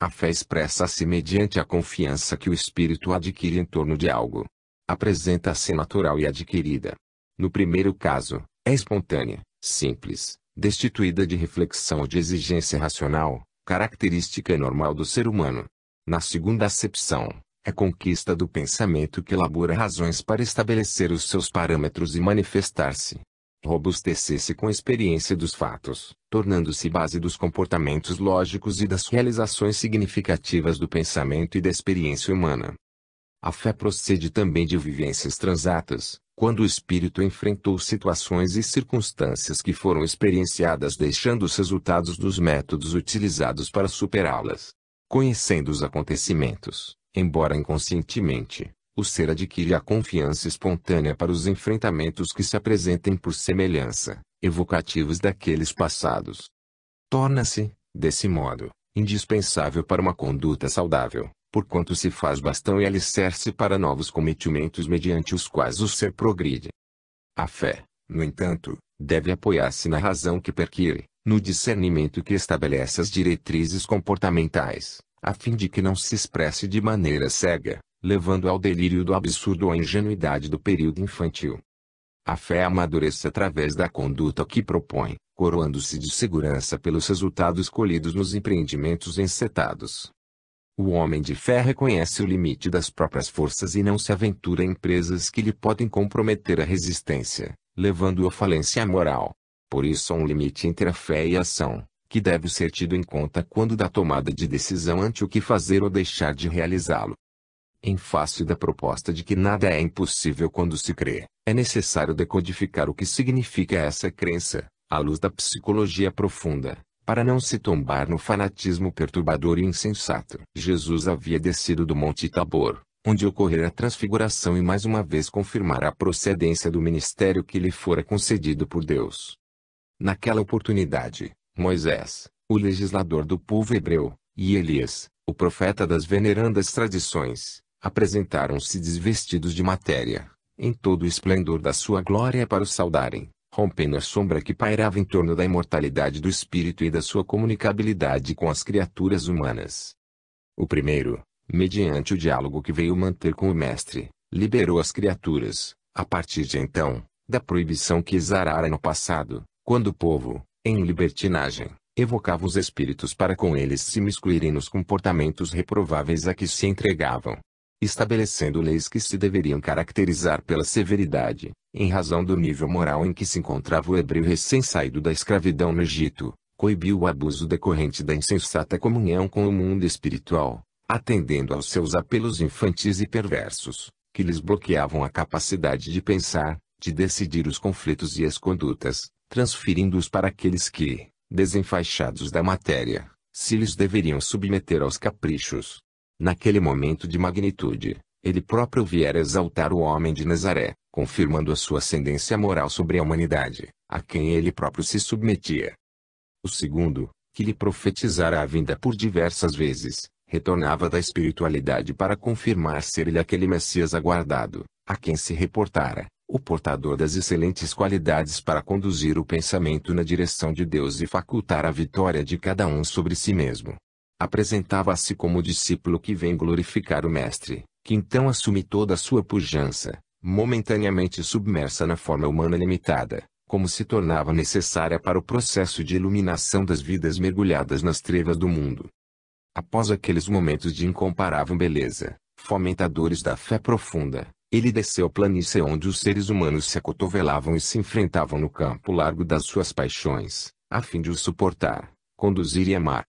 A fé expressa-se mediante a confiança que o espírito adquire em torno de algo. Apresenta-se natural e adquirida. No primeiro caso, é espontânea, simples, destituída de reflexão ou de exigência racional, característica normal do ser humano. Na segunda acepção, é conquista do pensamento que elabora razões para estabelecer os seus parâmetros e manifestar-se. Robustecer-se com a experiência dos fatos, tornando-se base dos comportamentos lógicos e das realizações significativas do pensamento e da experiência humana. A fé procede também de vivências transatas, quando o espírito enfrentou situações e circunstâncias que foram experienciadas deixando os resultados dos métodos utilizados para superá-las. Conhecendo os acontecimentos, embora inconscientemente, o ser adquire a confiança espontânea para os enfrentamentos que se apresentem por semelhança, evocativos daqueles passados. Torna-se, desse modo, indispensável para uma conduta saudável, porquanto se faz bastão e alicerce para novos cometimentos mediante os quais o ser progride. A fé, no entanto, deve apoiar-se na razão que perquire, no discernimento que estabelece as diretrizes comportamentais, a fim de que não se expresse de maneira cega, levando ao delírio do absurdo ou à ingenuidade do período infantil. A fé amadurece através da conduta que propõe, coroando-se de segurança pelos resultados colhidos nos empreendimentos encetados. O homem de fé reconhece o limite das próprias forças e não se aventura em empresas que lhe podem comprometer a resistência, levando-o à falência moral. Por isso há um limite entre a fé e a ação, que deve ser tido em conta quando da tomada de decisão ante o que fazer ou deixar de realizá-lo. Em face da proposta de que nada é impossível quando se crê, é necessário decodificar o que significa essa crença, à luz da psicologia profunda, para não se tombar no fanatismo perturbador e insensato. Jesus havia descido do Monte Tabor, onde ocorrera a transfiguração e mais uma vez confirmara a procedência do ministério que lhe fora concedido por Deus. Naquela oportunidade, Moisés, o legislador do povo hebreu, e Elias, o profeta das venerandas tradições, apresentaram-se desvestidos de matéria, em todo o esplendor da sua glória para o saudarem, rompendo a sombra que pairava em torno da imortalidade do espírito e da sua comunicabilidade com as criaturas humanas. O primeiro, mediante o diálogo que veio manter com o mestre, liberou as criaturas, a partir de então, da proibição que exarara no passado, quando o povo, em libertinagem, evocava os espíritos para com eles se miscuírem nos comportamentos reprováveis a que se entregavam, estabelecendo leis que se deveriam caracterizar pela severidade, em razão do nível moral em que se encontrava o hebreu recém-saído da escravidão no Egito, coibiu o abuso decorrente da insensata comunhão com o mundo espiritual, atendendo aos seus apelos infantis e perversos, que lhes bloqueavam a capacidade de pensar, de decidir os conflitos e as condutas, transferindo-os para aqueles que, desenfaixados da matéria, se lhes deveriam submeter aos caprichos. Naquele momento de magnitude, ele próprio viera exaltar o homem de Nazaré, confirmando a sua ascendência moral sobre a humanidade, a quem ele próprio se submetia. O segundo, que lhe profetizara a vinda por diversas vezes, retornava da espiritualidade para confirmar ser ele aquele Messias aguardado, a quem se reportara, o portador das excelentes qualidades para conduzir o pensamento na direção de Deus e facultar a vitória de cada um sobre si mesmo. Apresentava-se como o discípulo que vem glorificar o Mestre, que então assume toda a sua pujança, momentaneamente submersa na forma humana limitada, como se tornava necessária para o processo de iluminação das vidas mergulhadas nas trevas do mundo. Após aqueles momentos de incomparável beleza, fomentadores da fé profunda, ele desceu a planície onde os seres humanos se acotovelavam e se enfrentavam no campo largo das suas paixões, a fim de os suportar, conduzir e amar.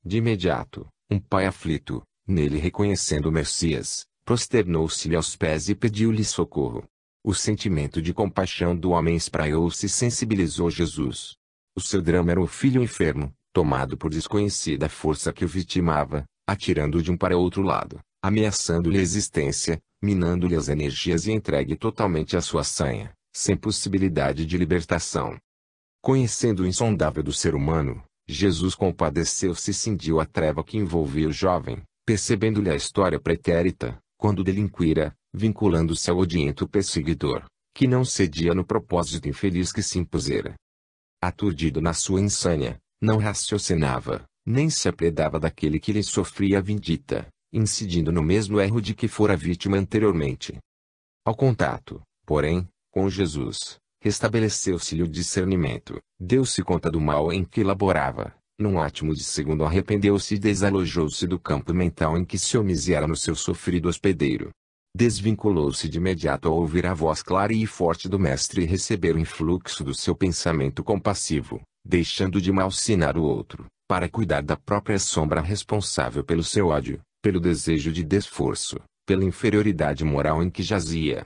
De imediato, um pai aflito, nele reconhecendo o Messias, prosternou-se-lhe aos pés e pediu-lhe socorro. O sentimento de compaixão do homem espraiou-se e sensibilizou Jesus. O seu drama era o filho enfermo, tomado por desconhecida força que o vitimava, atirando-o de um para outro lado, ameaçando-lhe a existência, minando-lhe as energias e entregue totalmente à sua sanha, sem possibilidade de libertação. Conhecendo o insondável do ser humano, Jesus compadeceu-se e cingiu a treva que envolvia o jovem, percebendo-lhe a história pretérita, quando delinquira, vinculando-se ao odiento perseguidor, que não cedia no propósito infeliz que se impusera. Aturdido na sua insânia, não raciocinava, nem se apredava daquele que lhe sofria a vindita, incidindo no mesmo erro de que fora vítima anteriormente. Ao contato, porém, com Jesus, restabeleceu-se-lhe o discernimento, deu-se conta do mal em que laborava, num átimo de segundo arrependeu-se e desalojou-se do campo mental em que se omisiara no seu sofrido hospedeiro. Desvinculou-se de imediato ao ouvir a voz clara e forte do Mestre e receber o influxo do seu pensamento compassivo, deixando de malsinar o outro, para cuidar da própria sombra responsável pelo seu ódio, pelo desejo de desforço, pela inferioridade moral em que jazia.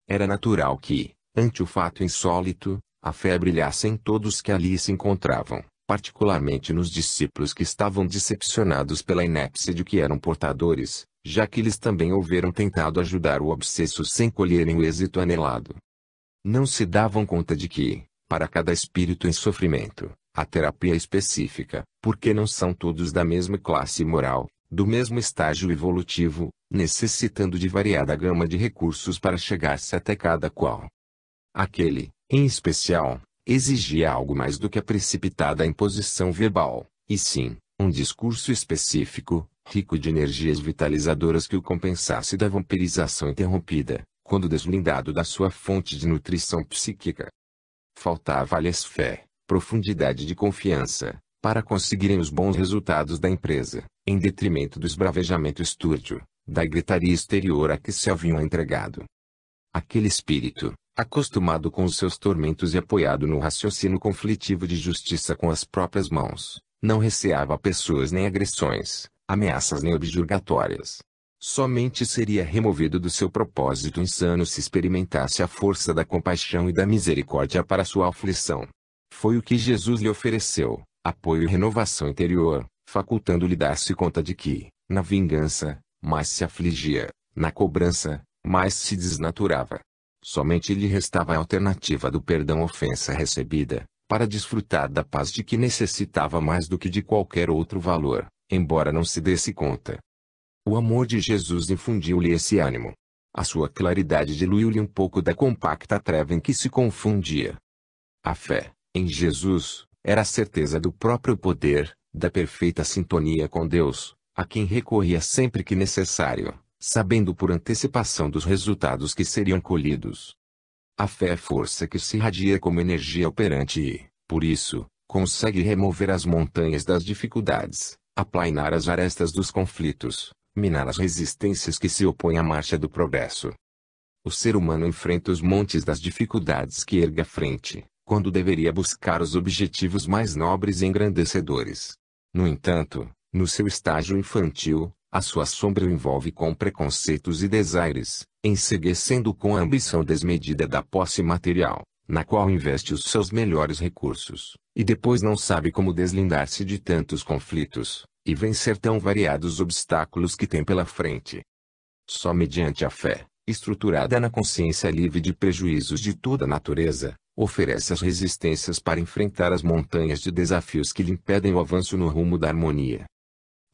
Era natural que, ante o fato insólito, a fé brilhasse em todos que ali se encontravam, particularmente nos discípulos que estavam decepcionados pela inépcia de que eram portadores, já que eles também houveram tentado ajudar o obsesso sem colherem o êxito anelado. Não se davam conta de que, para cada espírito em sofrimento, a terapia é específica, porque não são todos da mesma classe moral, do mesmo estágio evolutivo, necessitando de variada gama de recursos para chegar-se até cada qual. Aquele, em especial, exigia algo mais do que a precipitada imposição verbal, e sim, um discurso específico, rico de energias vitalizadoras que o compensasse da vampirização interrompida, quando deslindado da sua fonte de nutrição psíquica. Faltava-lhes fé, profundidade de confiança, para conseguirem os bons resultados da empresa, em detrimento do esbravejamento estúrdio, da gritaria exterior a que se haviam entregado. Aquele espírito, acostumado com os seus tormentos e apoiado no raciocínio conflitivo de justiça com as próprias mãos, não receava pessoas nem agressões, ameaças nem objurgatórias. Somente seria removido do seu propósito insano se experimentasse a força da compaixão e da misericórdia para sua aflição. Foi o que Jesus lhe ofereceu, apoio e renovação interior, facultando-lhe dar-se conta de que, na vingança, mais se afligia, na cobrança, mais se desnaturava. Somente lhe restava a alternativa do perdão-ofensa recebida, para desfrutar da paz de que necessitava mais do que de qualquer outro valor, embora não se desse conta. O amor de Jesus infundiu-lhe esse ânimo. A sua claridade diluiu-lhe um pouco da compacta treva em que se confundia. A fé, em Jesus, era a certeza do próprio poder, da perfeita sintonia com Deus, a quem recorria sempre que necessário, sabendo por antecipação dos resultados que seriam colhidos. A fé é força que se irradia como energia operante e, por isso, consegue remover as montanhas das dificuldades, aplainar as arestas dos conflitos, minar as resistências que se opõem à marcha do progresso. O ser humano enfrenta os montes das dificuldades que ergue à frente, quando deveria buscar os objetivos mais nobres e engrandecedores. No entanto, no seu estágio infantil, a sua sombra o envolve com preconceitos e desaires, enceguecendo com a ambição desmedida da posse material, na qual investe os seus melhores recursos, e depois não sabe como deslindar-se de tantos conflitos, e vencer tão variados obstáculos que tem pela frente. Só mediante a fé, estruturada na consciência livre de prejuízos de toda natureza, oferece as resistências para enfrentar as montanhas de desafios que lhe impedem o avanço no rumo da harmonia.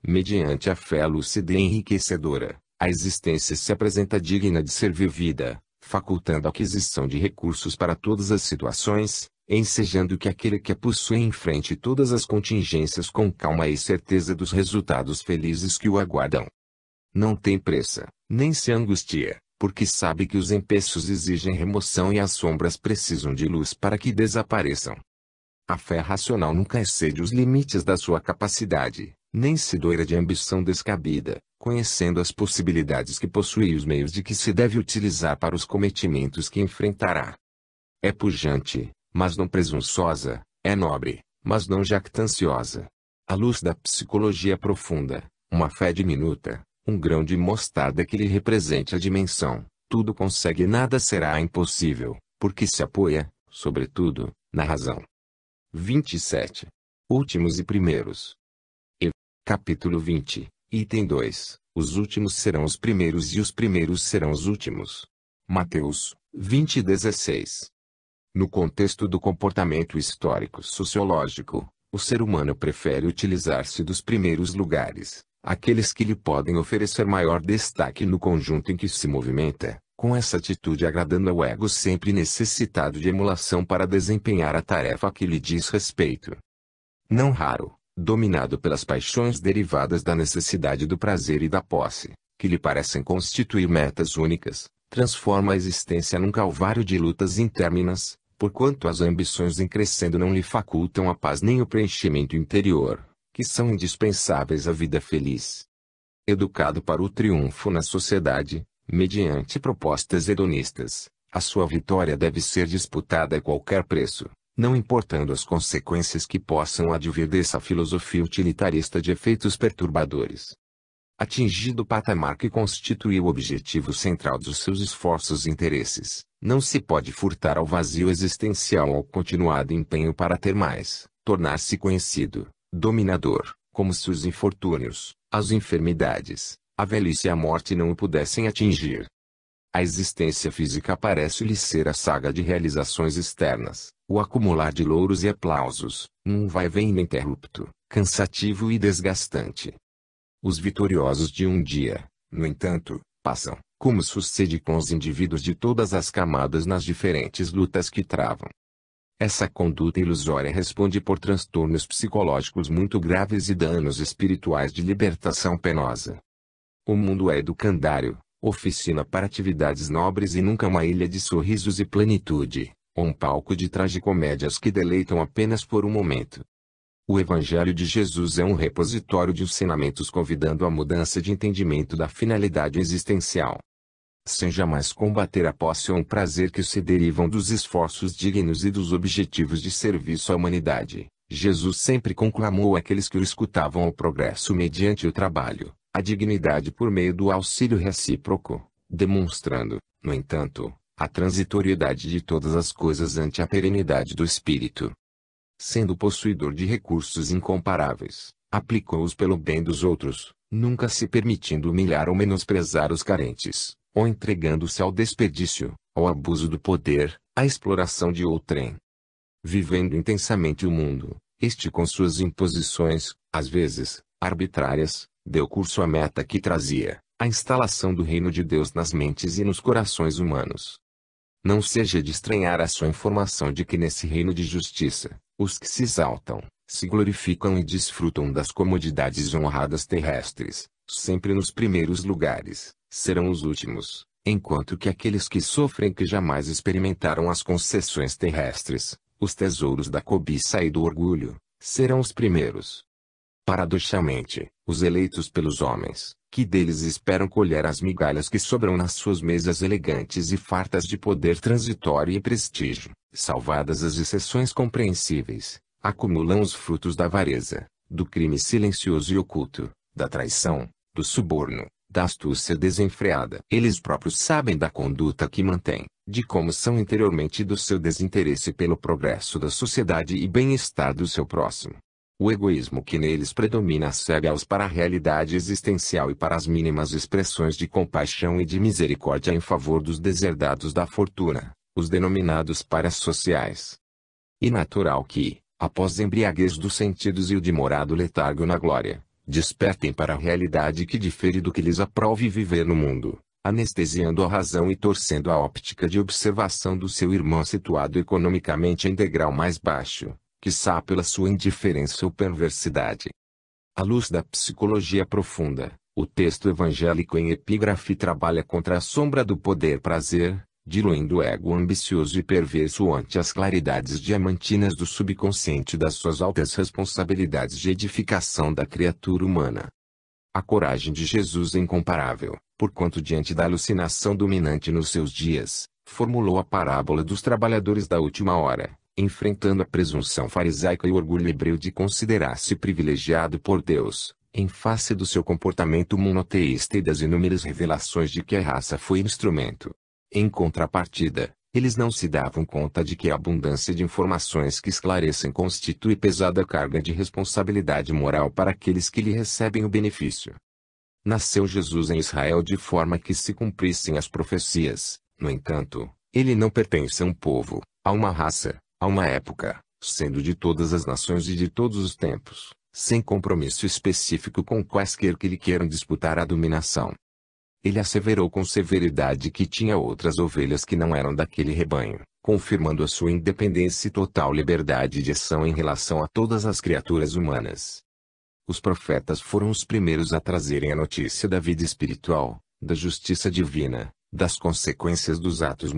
Mediante a fé lúcida e enriquecedora, a existência se apresenta digna de ser vivida, facultando a aquisição de recursos para todas as situações, ensejando que aquele que a possui enfrente todas as contingências com calma e certeza dos resultados felizes que o aguardam. Não tem pressa, nem se angustia, porque sabe que os empeços exigem remoção e as sombras precisam de luz para que desapareçam. A fé racional nunca excede os limites da sua capacidade, nem se doira de ambição descabida, conhecendo as possibilidades que possui e os meios de que se deve utilizar para os cometimentos que enfrentará. É pujante, mas não presunçosa, é nobre, mas não jactanciosa. À luz da psicologia profunda, uma fé diminuta, um grão de mostarda que lhe represente a dimensão, tudo consegue e nada será impossível, porque se apoia, sobretudo, na razão. 27. Últimos e primeiros. Capítulo 20, item 2. Os últimos serão os primeiros e os primeiros serão os últimos. Mateus 20:16. No contexto do comportamento histórico-sociológico, o ser humano prefere utilizar-se dos primeiros lugares, aqueles que lhe podem oferecer maior destaque no conjunto em que se movimenta, com essa atitude agradando ao ego sempre necessitado de emulação para desempenhar a tarefa que lhe diz respeito. Não raro, dominado pelas paixões derivadas da necessidade do prazer e da posse, que lhe parecem constituir metas únicas, transforma a existência num calvário de lutas interminas, porquanto as ambições em crescendo não lhe facultam a paz nem o preenchimento interior, que são indispensáveis à vida feliz. Educado para o triunfo na sociedade, mediante propostas hedonistas, a sua vitória deve ser disputada a qualquer preço, não importando as consequências que possam advir dessa filosofia utilitarista de efeitos perturbadores. Atingido o patamar que constitui o objetivo central dos seus esforços e interesses, não se pode furtar ao vazio existencial ao continuado empenho para ter mais, tornar-se conhecido, dominador, como se os infortúnios, as enfermidades, a velhice e a morte não o pudessem atingir. A existência física parece-lhe ser a saga de realizações externas, o acumular de louros e aplausos, num vai-vem ininterrupto, cansativo e desgastante. Os vitoriosos de um dia, no entanto, passam, como sucede com os indivíduos de todas as camadas nas diferentes lutas que travam. Essa conduta ilusória responde por transtornos psicológicos muito graves e danos espirituais de libertação penosa. O mundo é educandário, oficina para atividades nobres e nunca uma ilha de sorrisos e plenitude, ou um palco de tragicomédias que deleitam apenas por um momento. O Evangelho de Jesus é um repositório de ensinamentos convidando à mudança de entendimento da finalidade existencial. Sem jamais combater a posse ou um prazer que se derivam dos esforços dignos e dos objetivos de serviço à humanidade, Jesus sempre conclamou àqueles que o escutavam ao progresso mediante o trabalho, a dignidade por meio do auxílio recíproco, demonstrando, no entanto, a transitoriedade de todas as coisas ante a perenidade do espírito. Sendo possuidor de recursos incomparáveis, aplicou-os pelo bem dos outros, nunca se permitindo humilhar ou menosprezar os carentes, ou entregando-se ao desperdício, ao abuso do poder, à exploração de outrem. Vivendo intensamente o mundo, este com suas imposições, às vezes, arbitrárias, deu curso à meta que trazia, a instalação do reino de Deus nas mentes e nos corações humanos. Não seja de estranhar a sua informação de que nesse reino de justiça, os que se exaltam, se glorificam e desfrutam das comodidades honradas terrestres, sempre nos primeiros lugares, serão os últimos, enquanto que aqueles que sofrem que jamais experimentaram as concessões terrestres, os tesouros da cobiça e do orgulho, serão os primeiros. Paradoxalmente, os eleitos pelos homens, que deles esperam colher as migalhas que sobram nas suas mesas elegantes e fartas de poder transitório e prestígio, salvadas as exceções compreensíveis, acumulam os frutos da avareza, do crime silencioso e oculto, da traição, do suborno, da astúcia desenfreada. Eles próprios sabem da conduta que mantêm, de como são interiormente e do seu desinteresse pelo progresso da sociedade e bem-estar do seu próximo. O egoísmo que neles predomina cega-os para a realidade existencial e para as mínimas expressões de compaixão e de misericórdia em favor dos deserdados da fortuna, os denominados parasociais. E natural que, após a embriaguez dos sentidos e o demorado letargo na glória, despertem para a realidade que difere do que lhes aprove viver no mundo, anestesiando a razão e torcendo a óptica de observação do seu irmão situado economicamente em degrau mais baixo, quiçá pela sua indiferença ou perversidade. À luz da psicologia profunda, o texto evangélico em epígrafe trabalha contra a sombra do poder-prazer, diluindo o ego ambicioso e perverso ante as claridades diamantinas do subconsciente das suas altas responsabilidades de edificação da criatura humana. A coragem de Jesus é incomparável, porquanto diante da alucinação dominante nos seus dias, formulou a parábola dos trabalhadores da última hora, enfrentando a presunção farisaica e o orgulho hebreu de considerar-se privilegiado por Deus, em face do seu comportamento monoteísta e das inúmeras revelações de que a raça foi instrumento. Em contrapartida, eles não se davam conta de que a abundância de informações que esclarecem constitui pesada carga de responsabilidade moral para aqueles que lhe recebem o benefício. Nasceu Jesus em Israel de forma que se cumprissem as profecias, no entanto, ele não pertence a um povo, a uma raça, a uma época, sendo de todas as nações e de todos os tempos, sem compromisso específico com quaisquer que lhe queiram disputar a dominação. Ele asseverou com severidade que tinha outras ovelhas que não eram daquele rebanho, confirmando a sua independência e total liberdade de ação em relação a todas as criaturas humanas. Os profetas foram os primeiros a trazerem a notícia da vida espiritual, da justiça divina, das consequências dos atos